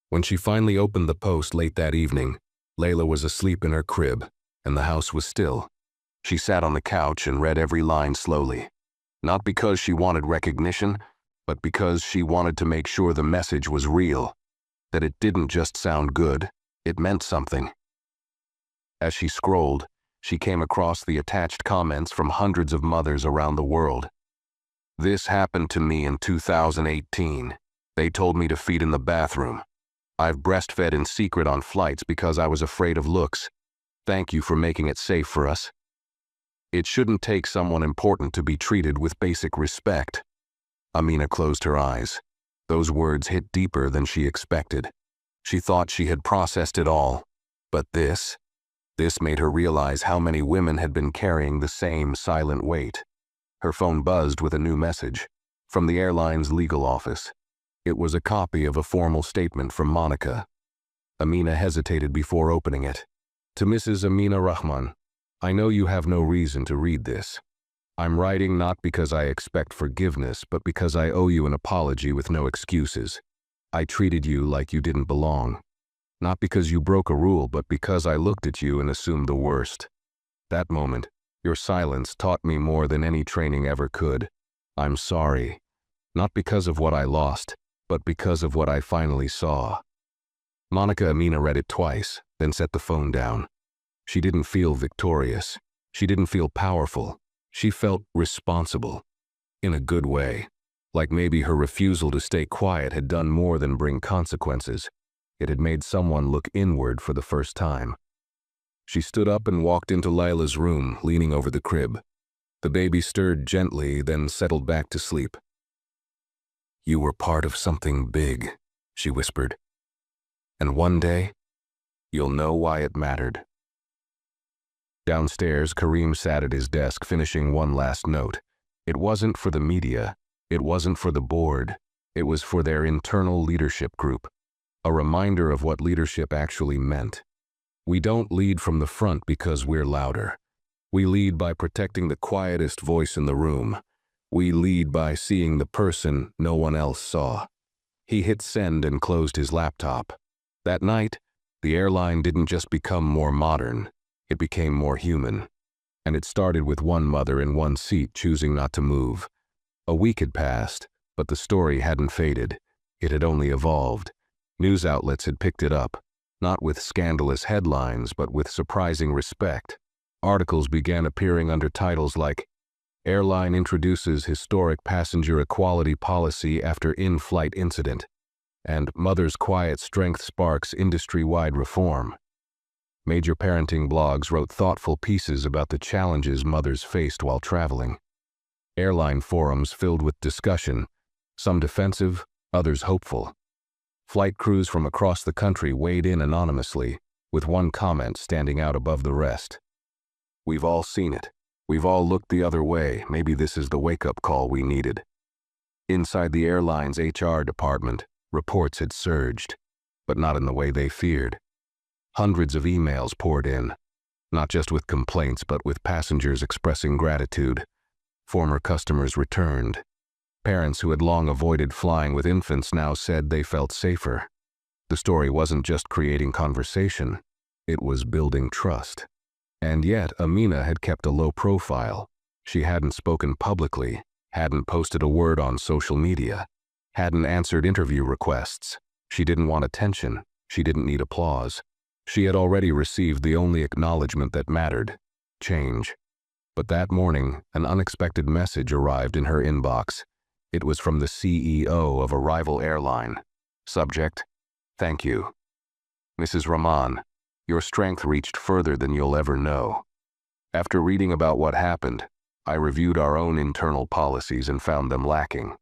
S1: When she finally opened the post late that evening, Layla was asleep in her crib, and the house was still. She sat on the couch and read every line slowly. Not because she wanted recognition, but because she wanted to make sure the message was real, that it didn't just sound good, it meant something. As she scrolled, she came across the attached comments from hundreds of mothers around the world. "This happened to me in 2018. They told me to feed in the bathroom. I've breastfed in secret on flights because I was afraid of looks. Thank you for making it safe for us." It shouldn't take someone important to be treated with basic respect. Amina closed her eyes. Those words hit deeper than she expected. She thought she had processed it all. But this made her realize how many women had been carrying the same silent weight. Her phone buzzed with a new message from the airline's legal office. It was a copy of a formal statement from Monica. Amina hesitated before opening it. To Mrs. Amina Rahman, I know you have no reason to read this. I'm writing not because I expect forgiveness, but because I owe you an apology with no excuses. I treated you like you didn't belong. Not because you broke a rule, but because I looked at you and assumed the worst. That moment, your silence taught me more than any training ever could. I'm sorry. Not because of what I lost, but because of what I finally saw." Monica Amina read it twice, then set the phone down. She didn't feel victorious. She didn't feel powerful. She felt responsible. In a good way. Like maybe her refusal to stay quiet had done more than bring consequences. It had made someone look inward for the first time. She stood up and walked into Lila's room, leaning over the crib. The baby stirred gently, then settled back to sleep. "You were part of something big," she whispered. "And one day, you'll know why it mattered." Downstairs, Kareem sat at his desk finishing one last note. It wasn't for the media. It wasn't for the board. It was for their internal leadership group. A reminder of what leadership actually meant. We don't lead from the front because we're louder. We lead by protecting the quietest voice in the room. We lead by seeing the person no one else saw. He hit send and closed his laptop. That night, the airline didn't just become more modern, it became more human. And it started with one mother in one seat choosing not to move. A week had passed, but the story hadn't faded. It had only evolved. News outlets had picked it up, not with scandalous headlines, but with surprising respect. Articles began appearing under titles like, "Airline introduces historic passenger equality policy after in-flight incident," and "Mother's quiet strength sparks industry-wide reform." Major parenting blogs wrote thoughtful pieces about the challenges mothers faced while traveling. Airline forums filled with discussion, some defensive, others hopeful. Flight crews from across the country weighed in anonymously, with one comment standing out above the rest. "We've all seen it. We've all looked the other way. Maybe this is the wake-up call we needed." Inside the airline's HR department, reports had surged, but not in the way they feared. Hundreds of emails poured in, not just with complaints, but with passengers expressing gratitude. Former customers returned. Parents who had long avoided flying with infants now said they felt safer. The story wasn't just creating conversation, it was building trust. And yet, Amina had kept a low profile. She hadn't spoken publicly, hadn't posted a word on social media, hadn't answered interview requests. She didn't want attention. She didn't need applause. She had already received the only acknowledgement that mattered: change. But that morning, an unexpected message arrived in her inbox. It was from the CEO of a rival airline. Subject: "Thank you. Mrs. Rahman, your strength reached further than you'll ever know." After reading about what happened, I reviewed our own internal policies and found them lacking.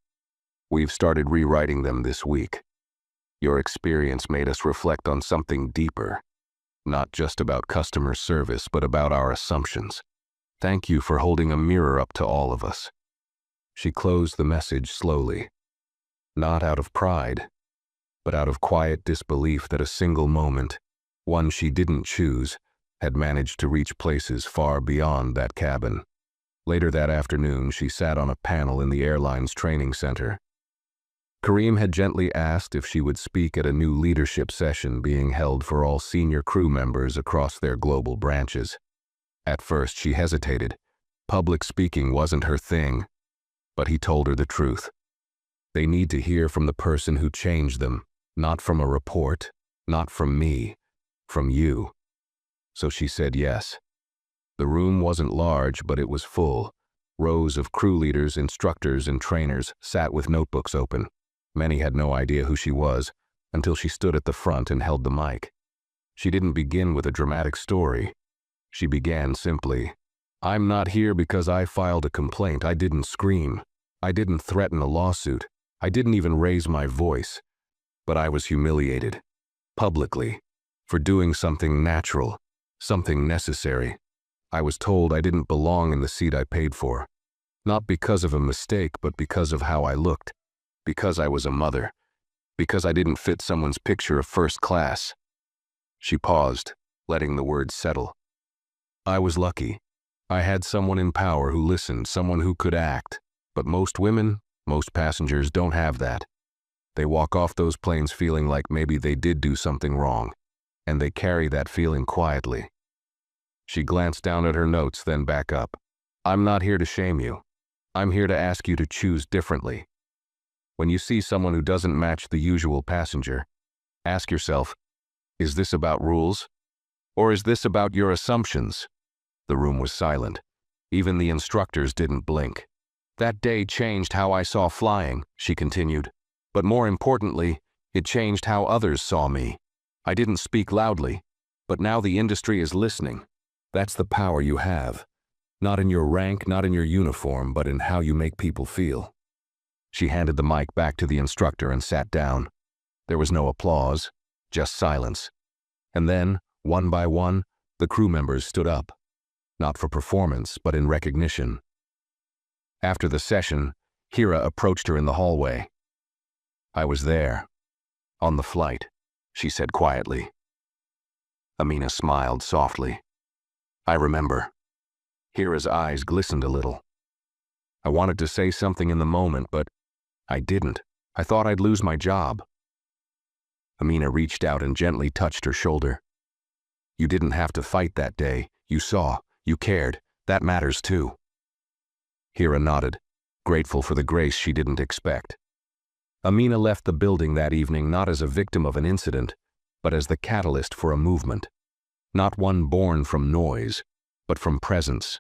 S1: We've started rewriting them this week. Your experience made us reflect on something deeper, not just about customer service, but about our assumptions. Thank you for holding a mirror up to all of us. She closed the message slowly, not out of pride, but out of quiet disbelief that a single moment, one she didn't choose, had managed to reach places far beyond that cabin. Later that afternoon, she sat on a panel in the airline's training center. Kareem had gently asked if she would speak at a new leadership session being held for all senior crew members across their global branches. At first, she hesitated. Public speaking wasn't her thing. But he told her the truth. They need to hear from the person who changed them, not from a report, not from me, from you. So she said yes. The room wasn't large, but it was full. Rows of crew leaders, instructors, and trainers sat with notebooks open. Many had no idea who she was until she stood at the front and held the mic. She didn't begin with a dramatic story. She began simply, "I'm not here because I filed a complaint. I didn't scream. I didn't threaten a lawsuit. I didn't even raise my voice. But I was humiliated, publicly, for doing something natural, something necessary. I was told I didn't belong in the seat I paid for. Not because of a mistake, but because of how I looked. Because I was a mother. Because I didn't fit someone's picture of first class." She paused, letting the words settle. "I was lucky. I had someone in power who listened, someone who could act. But most women, most passengers don't have that. They walk off those planes feeling like maybe they did do something wrong, and they carry that feeling quietly. She glanced down at her notes, then back up. I'm not here to shame you. I'm here to ask you to choose differently. When you see someone who doesn't match the usual passenger, ask yourself, is this about rules? Or is this about your assumptions? The room was silent. Even the instructors didn't blink. That day changed how I saw flying, she continued. But more importantly, it changed how others saw me. I didn't speak loudly, but now the industry is listening. That's the power you have. Not in your rank, not in your uniform, but in how you make people feel. She handed the mic back to the instructor and sat down. There was no applause, just silence. And then, one by one, the crew members stood up. Not for performance, but in recognition. After the session, Hira approached her in the hallway. I was there. On the flight, she said quietly. Amina smiled softly. I remember. Hira's eyes glistened a little. I wanted to say something in the moment, but I didn't. I thought I'd lose my job. Amina reached out and gently touched her shoulder. You didn't have to fight that day. You saw. You cared. That matters too. Hira nodded, grateful for the grace she didn't expect. Amina left the building that evening not as a victim of an incident, but as the catalyst for a movement. Not one born from noise, but from presence.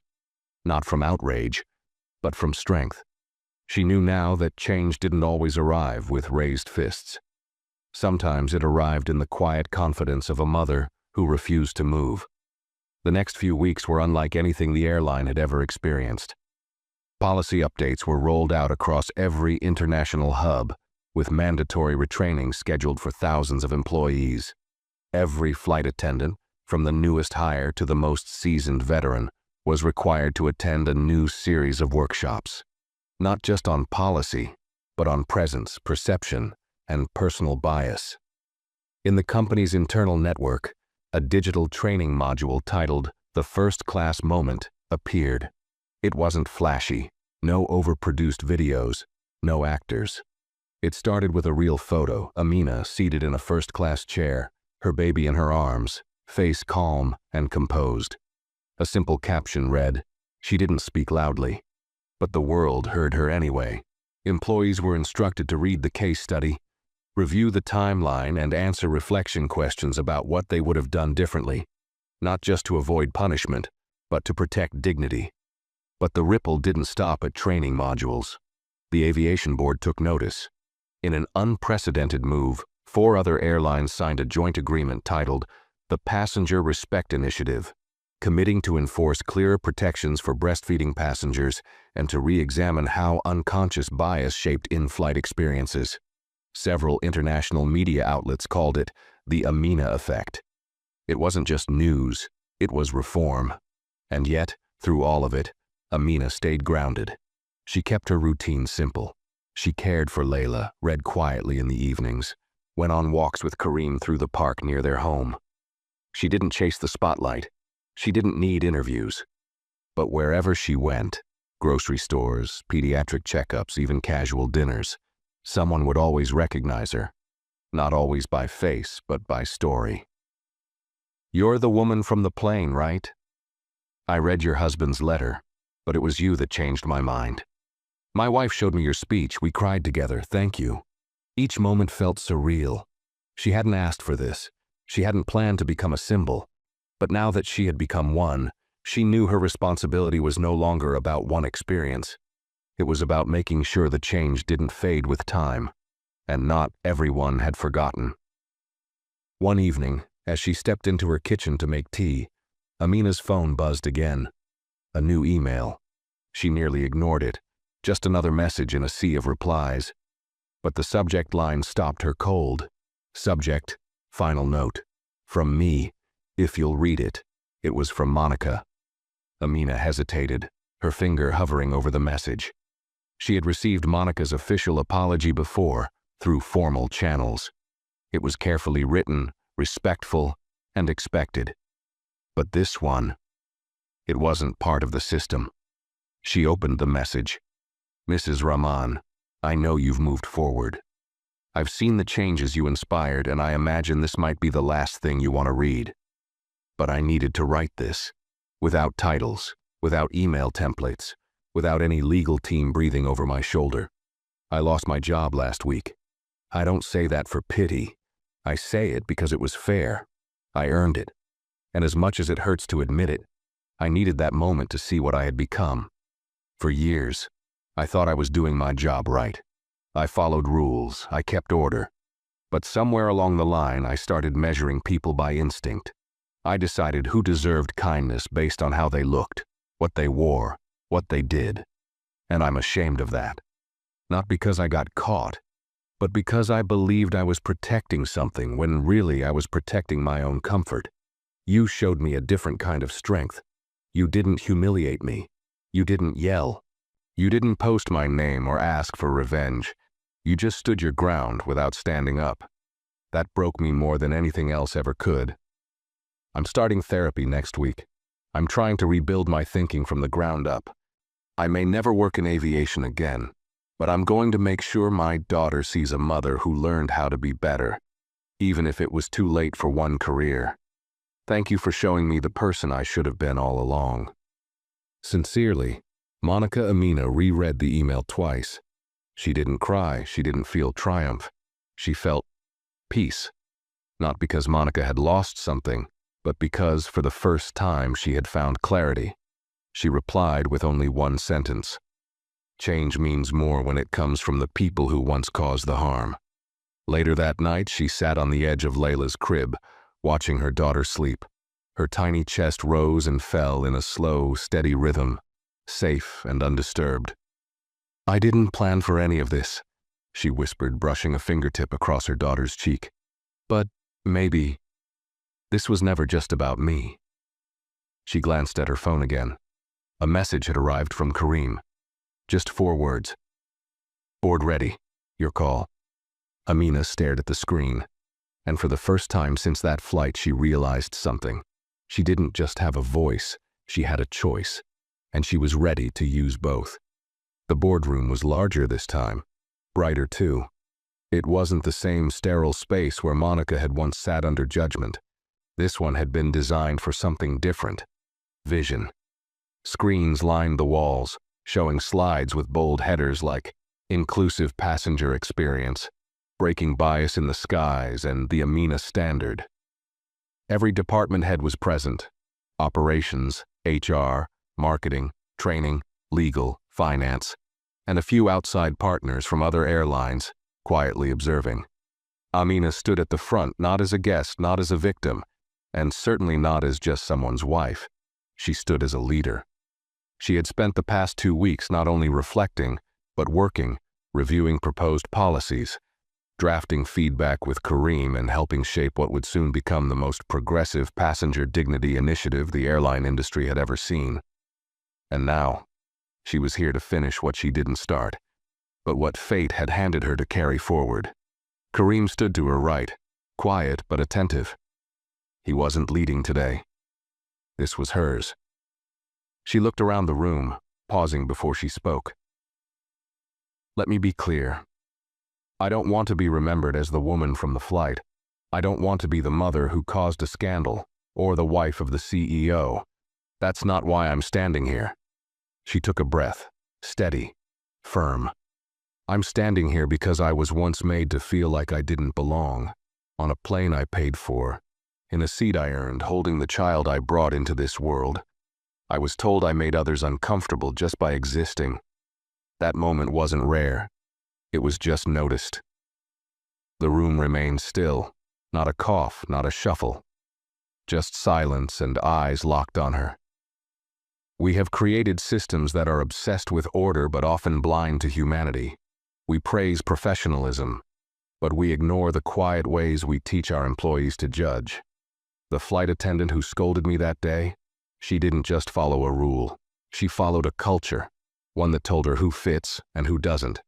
S1: Not from outrage, but from strength. She knew now that change didn't always arrive with raised fists. Sometimes it arrived in the quiet confidence of a mother who refused to move. The next few weeks were unlike anything the airline had ever experienced. Policy updates were rolled out across every international hub, with mandatory retraining scheduled for thousands of employees. Every flight attendant, from the newest hire to the most seasoned veteran, was required to attend a new series of workshops. Not just on policy, but on presence, perception, and personal bias. In the company's internal network, a digital training module titled The First Class Moment appeared. It wasn't flashy, no overproduced videos, no actors. It started with a real photo, Amina seated in a first-class chair, her baby in her arms, face calm and composed. A simple caption read, "She didn't speak loudly, but the world heard her anyway." Employees were instructed to read the case study, review the timeline, and answer reflection questions about what they would have done differently, not just to avoid punishment, but to protect dignity. But the ripple didn't stop at training modules. The aviation board took notice. In an unprecedented move, 4 other airlines signed a joint agreement titled the Passenger Respect Initiative, committing to enforce clearer protections for breastfeeding passengers and to re-examine how unconscious bias shaped in-flight experiences. Several international media outlets called it the Amina effect. It wasn't just news, it was reform. And yet, through all of it, Amina stayed grounded. She kept her routine simple. She cared for Layla, read quietly in the evenings, went on walks with Kareem through the park near their home. She didn't chase the spotlight. She didn't need interviews. But wherever she went, grocery stores, pediatric checkups, even casual dinners, someone would always recognize her. Not always by face, but by story. "You're the woman from the plane, right? I read your husband's letter, but it was you that changed my mind. My wife showed me your speech. We cried together. Thank you." Each moment felt surreal. She hadn't asked for this. She hadn't planned to become a symbol. But now that she had become one, she knew her responsibility was no longer about one experience. It was about making sure the change didn't fade with time. And not everyone had forgotten. One evening, as she stepped into her kitchen to make tea, Amina's phone buzzed again. A new email. She nearly ignored it. Just another message in a sea of replies. But the subject line stopped her cold. Subject, final note. From me, if you'll read it. It was from Monica. Amina hesitated, her finger hovering over the message. She had received Monica's official apology before, through formal channels. It was carefully written, respectful, and expected. But this one, it wasn't part of the system. She opened the message. "Mrs. Rahman, I know you've moved forward. I've seen the changes you inspired, and I imagine this might be the last thing you want to read. But I needed to write this. Without titles, without email templates, without any legal team breathing over my shoulder. I lost my job last week. I don't say that for pity. I say it because it was fair. I earned it. And as much as it hurts to admit it, I needed that moment to see what I had become. For years, I thought I was doing my job right. I followed rules, I kept order. But somewhere along the line, I started measuring people by instinct. I decided who deserved kindness based on how they looked, what they wore, what they did. And I'm ashamed of that. Not because I got caught, but because I believed I was protecting something when really I was protecting my own comfort. You showed me a different kind of strength. You didn't humiliate me. You didn't yell. You didn't post my name or ask for revenge. You just stood your ground without standing up. That broke me more than anything else ever could. I'm starting therapy next week. I'm trying to rebuild my thinking from the ground up. I may never work in aviation again, but I'm going to make sure my daughter sees a mother who learned how to be better, even if it was too late for one career. Thank you for showing me the person I should have been all along. Sincerely, Monica Amina reread the email twice. She didn't cry, she didn't feel triumph. She felt peace. Not because Monica had lost something, but because for the first time she had found clarity. She replied with only one sentence. Change means more when it comes from the people who once caused the harm. Later that night, she sat on the edge of Layla's crib, watching her daughter sleep. Her tiny chest rose and fell in a slow, steady rhythm, safe and undisturbed. I didn't plan for any of this, she whispered, brushing a fingertip across her daughter's cheek. But maybe this was never just about me. She glanced at her phone again. A message had arrived from Kareem. Just 4 words. Board ready. Your call. Amina stared at the screen, and for the first time since that flight she realized something. She didn't just have a voice, she had a choice, and she was ready to use both. The boardroom was larger this time, brighter too. It wasn't the same sterile space where Monica had once sat under judgment. This one had been designed for something different. Vision. Screens lined the walls, showing slides with bold headers like Inclusive Passenger Experience, Breaking Bias in the Skies, and the Amina Standard. Every department head was present. Operations, HR, marketing, training, legal, finance, and a few outside partners from other airlines, quietly observing. Amina stood at the front, not as a guest, not as a victim, and certainly not as just someone's wife. She stood as a leader. She had spent the past 2 weeks not only reflecting, but working, reviewing proposed policies, drafting feedback with Kareem, and helping shape what would soon become the most progressive passenger dignity initiative the airline industry had ever seen. And now, she was here to finish what she didn't start, but what fate had handed her to carry forward. Kareem stood to her right, quiet but attentive. He wasn't leading today. This was hers. She looked around the room, pausing before she spoke. Let me be clear. I don't want to be remembered as the woman from the flight. I don't want to be the mother who caused a scandal, or the wife of the CEO. That's not why I'm standing here. She took a breath, steady, firm. I'm standing here because I was once made to feel like I didn't belong, on a plane I paid for, in a seat I earned, holding the child I brought into this world. I was told I made others uncomfortable just by existing. That moment wasn't rare. It was just noticed. The room remained still, not a cough, not a shuffle. Just silence and eyes locked on her. We have created systems that are obsessed with order but often blind to humanity. We praise professionalism, but we ignore the quiet ways we teach our employees to judge. The flight attendant who scolded me that day, she didn't just follow a rule. She followed a culture, one that told her who fits and who doesn't.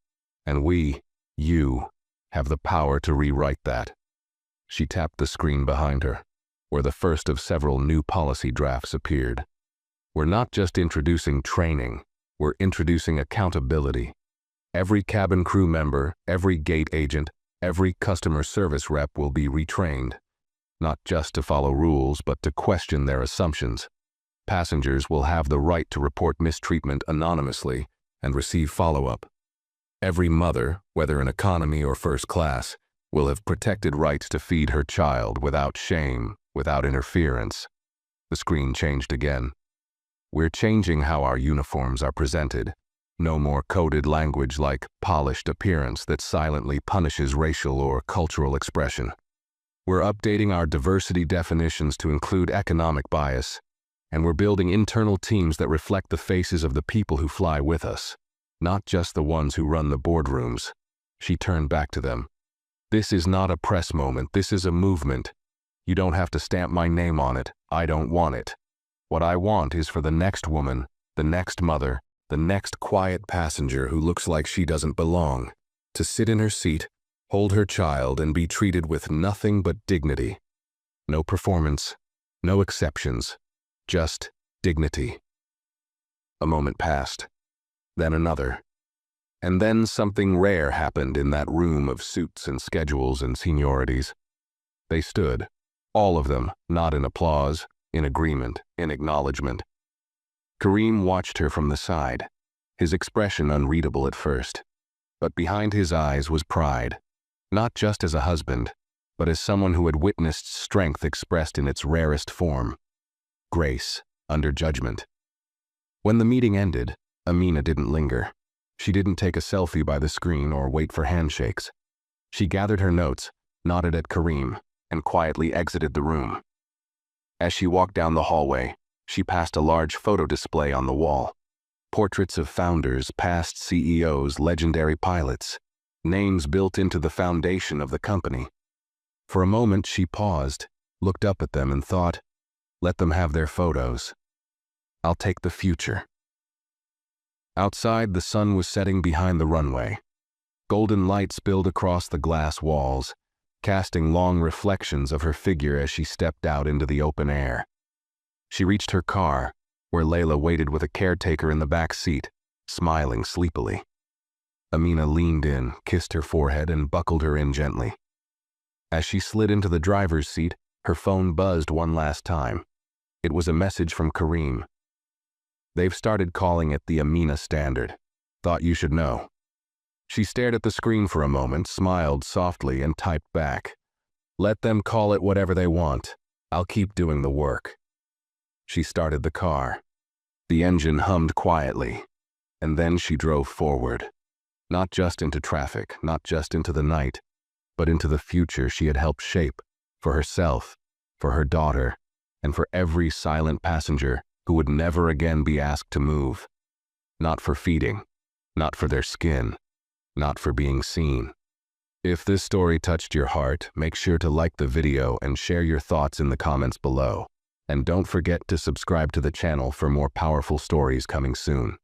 S1: And we, you, have the power to rewrite that. She tapped the screen behind her, where the first of several new policy drafts appeared. We're not just introducing training, we're introducing accountability. Every cabin crew member, every gate agent, Every customer service rep will be retrained, not just to follow rules, but to question their assumptions. Passengers will have the right to report mistreatment anonymously and receive follow-up. Every mother, whether in economy or first class, will have protected rights to feed her child without shame, without interference. The screen changed again. We're changing how our uniforms are presented. No more coded language like polished appearance that silently punishes racial or cultural expression. We're updating our diversity definitions to include economic bias, and we're building internal teams that reflect the faces of the people who fly with us, not just the ones who run the boardrooms. She turned back to them. This is not a press moment, this is a movement. You don't have to stamp my name on it. I don't want it. What I want is for the next woman, the next mother, the next quiet passenger who looks like she doesn't belong, to sit in her seat, hold her child, and be treated with nothing but dignity. No performance, no exceptions, just dignity. A moment passed, then another. And then something rare happened in that room of suits and schedules and seniorities. They stood, all of them, not in applause, in agreement, in acknowledgement. Kareem watched her from the side, his expression unreadable at first. But behind his eyes was pride, not just as a husband, but as someone who had witnessed strength expressed in its rarest form. Grace, under judgment. When the meeting ended, Amina didn't linger. She didn't take a selfie by the screen or wait for handshakes. She gathered her notes, nodded at Kareem, and quietly exited the room. As she walked down the hallway, she passed a large photo display on the wall. Portraits of founders, past CEOs, legendary pilots, names built into the foundation of the company. For a moment she paused, looked up at them and thought, let them have their photos. I'll take the future. Outside, the sun was setting behind the runway. Golden light spilled across the glass walls, casting long reflections of her figure as she stepped out into the open air. She reached her car, where Layla waited with a caretaker in the back seat, smiling sleepily. Amina leaned in, kissed her forehead, and buckled her in gently. As she slid into the driver's seat, her phone buzzed one last time. It was a message from Kareem. They've started calling it the Amina Standard. Thought you should know. She stared at the screen for a moment, smiled softly, and typed back. Let them call it whatever they want. I'll keep doing the work. She started the car. The engine hummed quietly, and then she drove forward. Not just into traffic, not just into the night, but into the future she had helped shape, for herself, for her daughter, and for every silent passenger who would never again be asked to move. Not for feeding, not for their skin, not for being seen. If this story touched your heart, make sure to like the video and share your thoughts in the comments below. And don't forget to subscribe to the channel for more powerful stories coming soon.